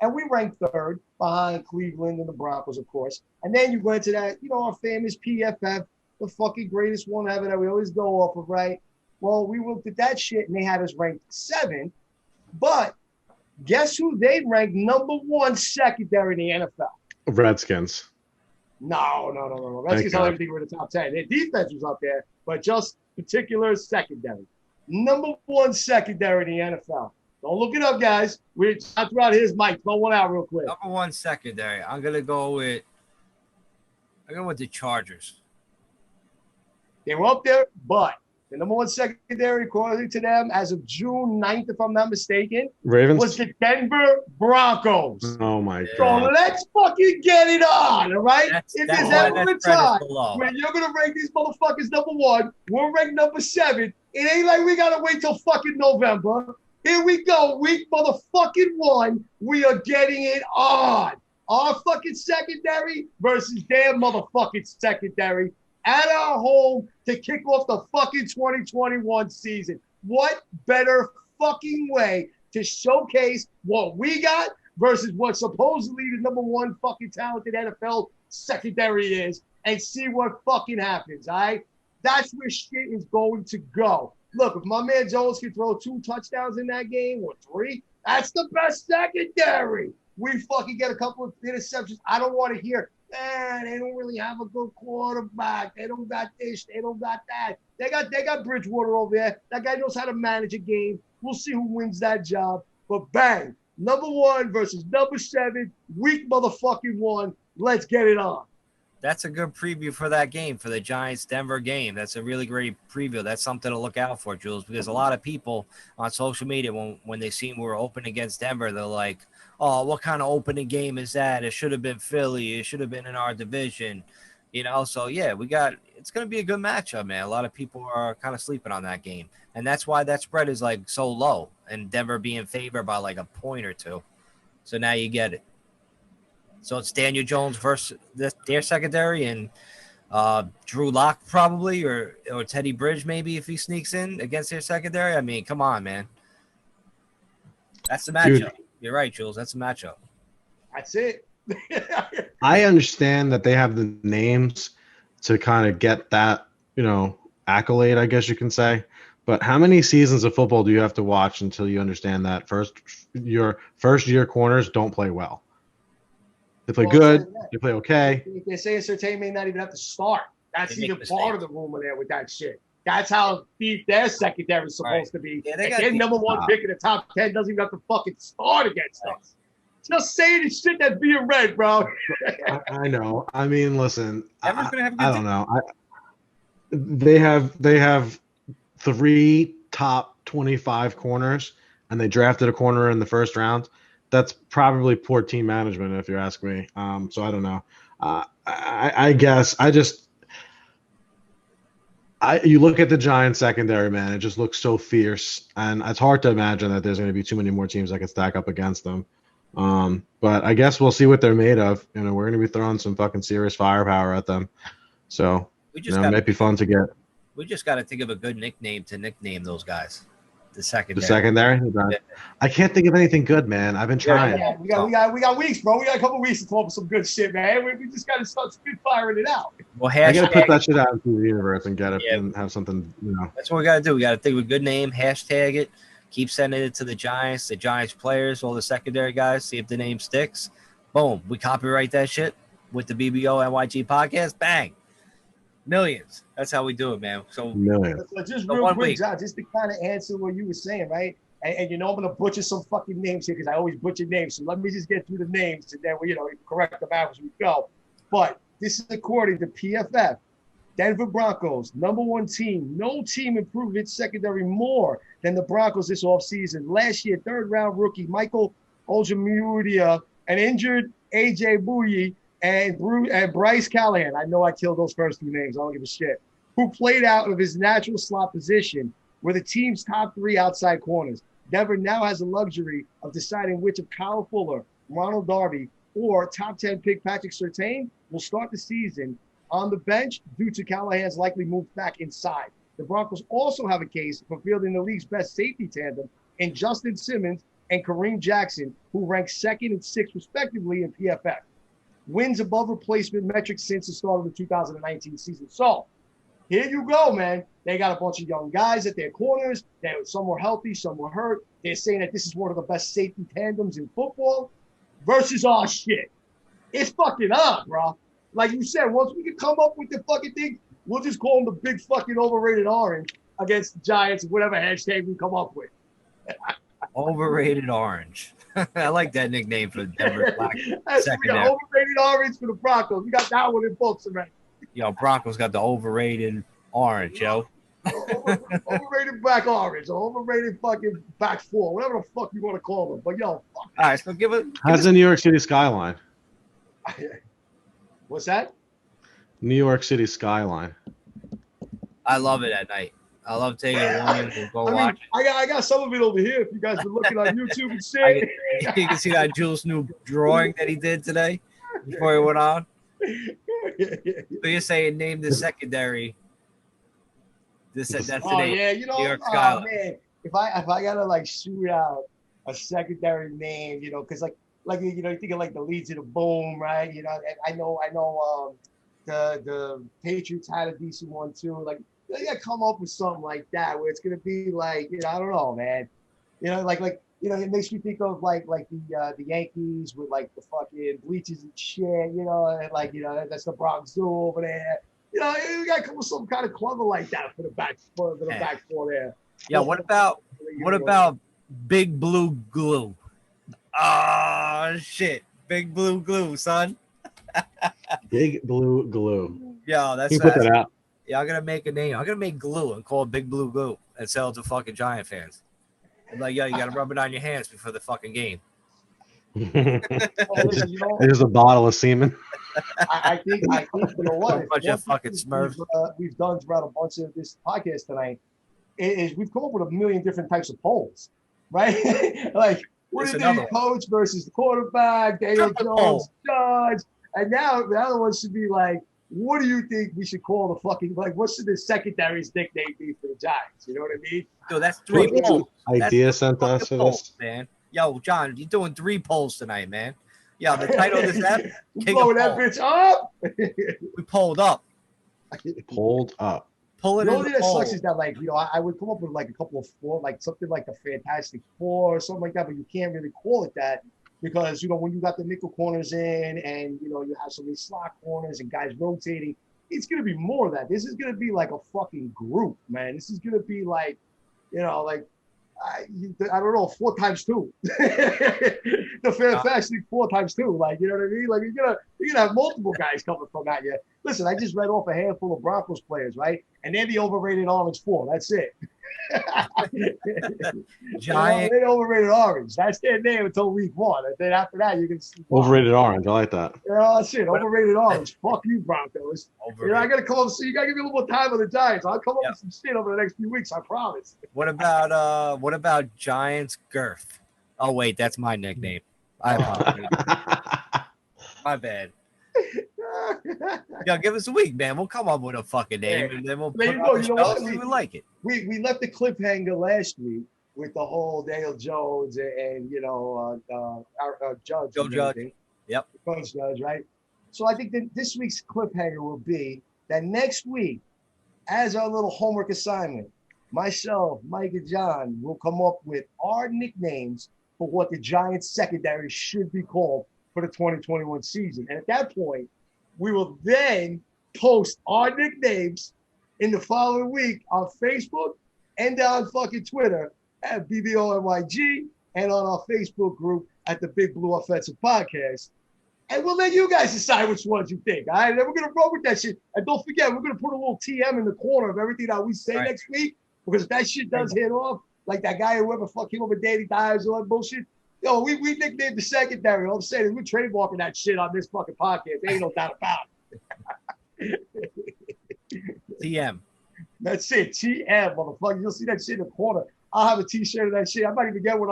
And we ranked third behind Cleveland and the Broncos, of course. And then you go into that, our famous PFF, the fucking greatest one ever that we always go off of, right? Well, we looked at that shit and they had us ranked 7th. But guess who they ranked number 1 secondary in the NFL? Redskins. No. Redskins don't even think we're in the top 10. Their defense was up there, but just particular secondary. Number 1 secondary in the NFL. Don't look it up, guys. We're throughout his mic. Throw one out real quick. Number 1 secondary. I'm gonna go with the Chargers. They were up there, but the number 1 secondary, according to them, as of June 9th, if I'm not mistaken, Ravens was the Denver Broncos. Oh my So God. let's fucking get it on, all right? If there's ever a time below. when you're gonna rank these motherfuckers number 1, we're ranked number 7. It ain't like we gotta wait till fucking November. Here we go, week motherfucking 1. We are getting it on. Our fucking secondary versus their motherfucking secondary at our home to kick off the fucking 2021 season. What better fucking way to showcase what we got versus what supposedly the number 1 fucking talented NFL secondary is and see what fucking happens, all right? That's where shit is going to go. Look, if my man Jones can throw 2 touchdowns in that game or 3, that's the best secondary. We fucking get a couple of interceptions. I don't want to hear, man, they don't really have a good quarterback. They don't got this. They don't got that. They got Bridgewater over there. That guy knows how to manage a game. We'll see who wins that job. But bang, number 1 versus number 7, week motherfucking 1. Let's get it on. That's a good preview for that game, for the Giants-Denver game. That's a really great preview. That's something to look out for, Jules, because a lot of people on social media, when they see we were open against Denver, they're like, oh, what kind of opening game is that? It should have been Philly. It should have been in our division. So, yeah, it's going to be a good matchup, man. A lot of people are kind of sleeping on that game. And that's why that spread is, like, so low, and Denver being favored by, like, a point or two. So now you get it. So it's Daniel Jones versus their secondary and Drew Lock probably, or Teddy Bridge maybe if he sneaks in against their secondary. I mean, come on, man. That's the matchup. Dude, you're right, Jules. That's the matchup. That's it. I understand that they have the names to kind of get that, accolade, I guess you can say. But how many seasons of football do you have to watch until you understand that your first-year corners don't play well? They play good. They play okay. They say Surtain may not even have to start. That's even part of the rumor there with that shit. That's how deep their secondary is supposed to be. Yeah, their number 1 pick in the top 10 doesn't even have to fucking start against us. Just saying the shit that's being read, bro. I know. I mean, listen. I don't know. They have 3 top 25 corners, and they drafted a corner in the first round. That's probably poor team management, if you ask me. So I don't know. I guess you look at the Giants secondary, man. It just looks so fierce, and it's hard to imagine that there's going to be too many more teams that can stack up against them. But I guess we'll see what they're made of. We're going to be throwing some fucking serious firepower at them. So it might be fun to get. We just got to think of a good nickname to nickname those guys. The secondary. The secondary? Yeah. I can't think of anything good, man. I've been trying. Yeah. We got weeks, bro. We got a couple weeks to come up with some good shit, man. We just got to start spitfiring it out. Well, I got to put that shit out into the universe and get it and have something, That's what we got to do. We got to think of a good name, hashtag it, keep sending it to the Giants players, all the secondary guys, see if the name sticks. Boom. We copyright that shit with the BBO NYG podcast. Bang. Millions. That's how we do it, man. So millions. So just real quick, John, just to kind of answer what you were saying, right? And I'm going to butcher some fucking names here because I always butcher names. So let me just get through the names and then we, correct them out as we go. But this is according to PFF. Denver Broncos, number 1 team. No team improved its secondary more than the Broncos this offseason. Last year, 3rd-round rookie Michael Ojemudia, an injured A.J. Bouye, and Bryce Callahan. I know I killed those first 2 names. I don't give a shit. Who played out of his natural slot position were the team's top 3 outside corners. Denver now has the luxury of deciding which of Kyle Fuller, Ronald Darby, or top 10 pick Patrick Surtain will start the season on the bench due to Callahan's likely move back inside. The Broncos also have a case for fielding the league's best safety tandem in Justin Simmons and Kareem Jackson, who rank 2nd and 6th respectively in PFF. Wins above replacement metrics since the start of the 2019 season. So here you go, man. They got a bunch of young guys at their corners. Some were healthy, some were hurt. They're saying that this is one of the best safety tandems in football versus our shit. It's fucking on, bro. Like you said, once we can come up with the fucking thing, we'll just call them the big fucking overrated orange against the Giants, whatever hashtag we come up with. Overrated Orange. I like that nickname for Denver Black. We got overrated orange for the Broncos. We got that one in books already. Broncos got the overrated orange, Overrated black orange, or overrated fucking back 4, whatever the fuck you want to call them. But fuck. All right, so give it. How's the New York City skyline? What's that? New York City skyline. I love it at night. I love taking it and go watch it. I got some of it over here. If you guys been looking on YouTube and shit, you can see that Jules' new drawing that he did today before he went on. So you're saying name the secondary. That's the name. Yeah, New York skyline. Man, if I gotta shoot out a secondary name, because you think of the Leads of the Boom, right? And I know the Patriots had a decent one too. You gotta come up with something like that where it's gonna be I don't know, man. Like you know, it makes me think of like the Yankees with like the fucking bleachers and shit, you know, and like, you know, that's the Bronx Zoo over there. You know, you got to come with some kind of clever like that for the back for the back four there. Yeah, what about Big Blue Glue? Oh shit, Big Blue Glue, son. Big Blue Glue. Yeah, that's You put that out. Yeah, I'm gonna make a name. I'm gonna make glue and call it Big Blue Glue and sell it to fucking Giant fans. I'm like, yo, you gotta rub it on your hands before the fucking game. Listen, you know, There's a bottle of semen. I think you know what? A bunch of fucking Smurfs. We've done throughout a bunch of this podcast tonight is we've come up with a million different types of polls, right? Like, what do you think, coach versus the quarterback, Daniel Jones, Judge, and now the other one should be like, what do you think we should call the fucking, like, what should the secondary's nickname be for the Giants? You know what I mean? Yo, that's 3 polls. Idea sent to us for this, man. Yo, John, you're doing 3 polls tonight, man. Yeah, the title of this app. Blow that bitch up. We polled up. Pulled up. Pull it. The only thing that sucks is that, like, you know, I would come up with like a couple of four, like something like the Fantastic Four or something like that, but you can't really call it that because, you know, when you got the nickel corners in and, you know, you have some of these slot corners and guys rotating, it's going to be more of that. This is going to be like a fucking group, man. This is going to be like, you know, like, I don't know, 4 times 2. The Fantastic 4 times 2. Like, you know what I mean? Like, you're gonna have multiple guys coming from at you. Listen, I just read off a handful of Broncos players, right? And they're the overrated Orange 4. That's it. Giant. They're overrated Orange. That's their name until week 1. And then after that, you can see Overrated Orange. I like that. Yeah, that's it. Overrated Orange. Fuck you, Broncos. You know, I gotta come up. So you gotta give me a little more time on the Giants. I'll come up with some shit over the next few weeks. I promise. What about Giants Girth? Oh wait, that's my nickname. I apologize. My bad. Yo, give us a week, man. We'll come up with a fucking name, and then we'll put it on the show and we would like it. We left the cliffhanger last week with the whole Daniel Jones and you know our Judge. Joe Judge. Yep. Coach Judge, right? So I think that this week's cliffhanger will be that next week, as our little homework assignment, myself, Mike, and John will come up with our nicknames for what the Giants secondary should be called for the 2021 season. And at that point, we will then post our nicknames in the following week on Facebook and on fucking Twitter at BBONYG and on our Facebook group at the Big Blue Offensive Podcast. And we'll let you guys decide which ones you think. All right. And then we're going to roll with that shit. And don't forget, we're going to put a little TM in the corner of everything that we say next week. Because if that shit does hit off, like that guy whoever fucking over Danny Dives or that bullshit, yo, we nicknamed the secondary. All I'm saying is we're trademarking that shit on this fucking podcast. There ain't no doubt about it. TM. That's it. TM, motherfucker. You'll see that shit in the corner. I'll have a t-shirt of that shit. I might even get one.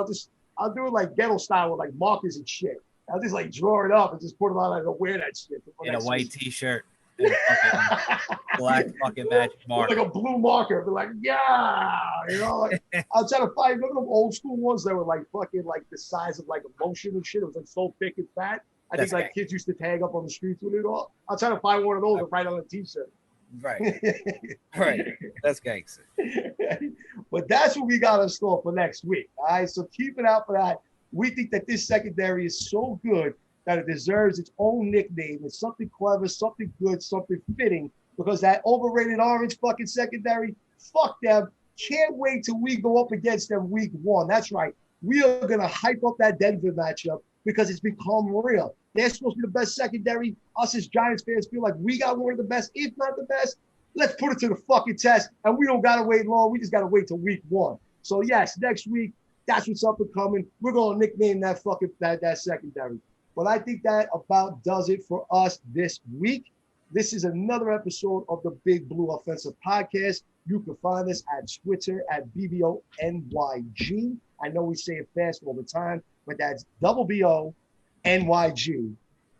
I'll do it like ghetto style with like markers and shit. I'll just like draw it up and just put it on. I don't wear that shit. In a white t-shirt. And a black fucking magic marker. Like a blue marker. Be like, yeah. You know, like I'll try to find one of them old school ones that were like fucking like the size of like a motion and shit. It was like so thick and fat. I think like kids used to tag up on the streets with it all. I'll try to find one of those and write on a t-shirt. Right. Right. That's gangster. But that's what we got in store for next week. All right. So keep it out for that. We think that this secondary is so good that it deserves its own nickname. It's something clever, something good, something fitting. Because that overrated Orange fucking secondary, fuck them. Can't wait till we go up against them week 1. That's right. We are going to hype up that Denver matchup because it's become real. They're supposed to be the best secondary. Us as Giants fans feel like we got one of the best, if not the best. Let's put it to the fucking test. And we don't got to wait long. We just got to wait till week 1. So, yes, next week, that's what's up and coming. We're going to nickname that fucking that secondary. But I think that about does it for us this week. This is another episode of the Big Blue Offensive Podcast. You can find us at Twitter at BBONYG. I know we say it fast all the time, but that's BBONYG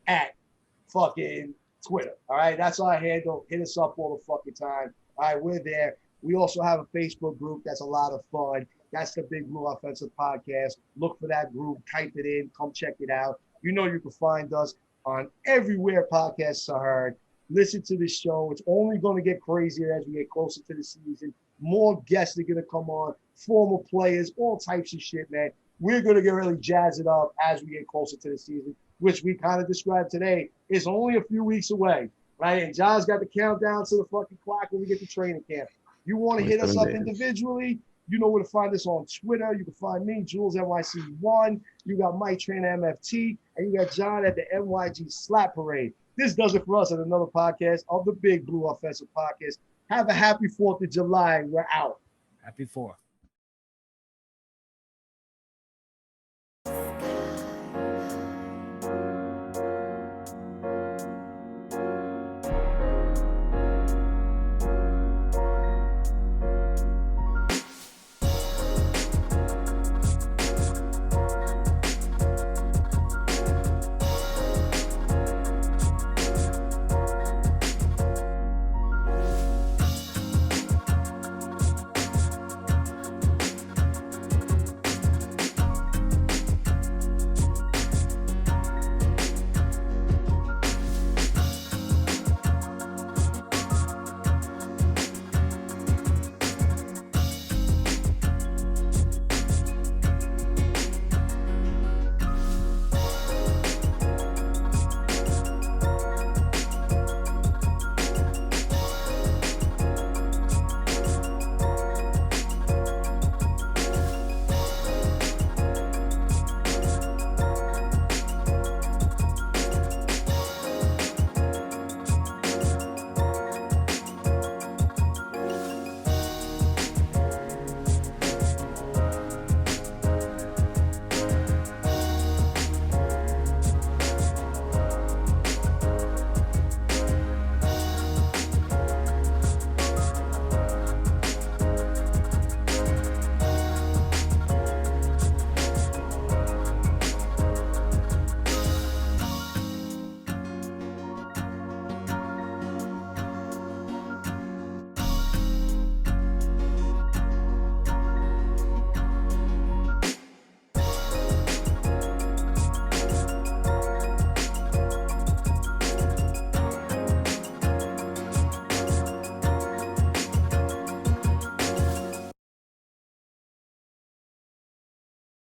at fucking Twitter. All right, that's our handle. Hit us up all the fucking time. All right, we're there. We also have a Facebook group that's a lot of fun. That's the Big Blue Offensive Podcast. Look for that group. Type it in. Come check it out. You know you can find us on everywhere podcasts are heard. Listen to this show. It's only going to get crazier as we get closer to the season. More guests are going to come on, former players, all types of shit, man. we're going to get really jazz it up as we get closer to the season, which we kind of described today is only a few weeks away, right? And John's got the countdown to the fucking clock when we get to training camp. You want to hit us up individually, you know where to find us on Twitter. You can find me, Jules NYC1. You got Mike Trainer MFT, and you got John at the NYG Slap Parade. This does it for us at another podcast of the Big Blue Offensive Podcast. Have a happy 4th of July. We're out. Happy 4th.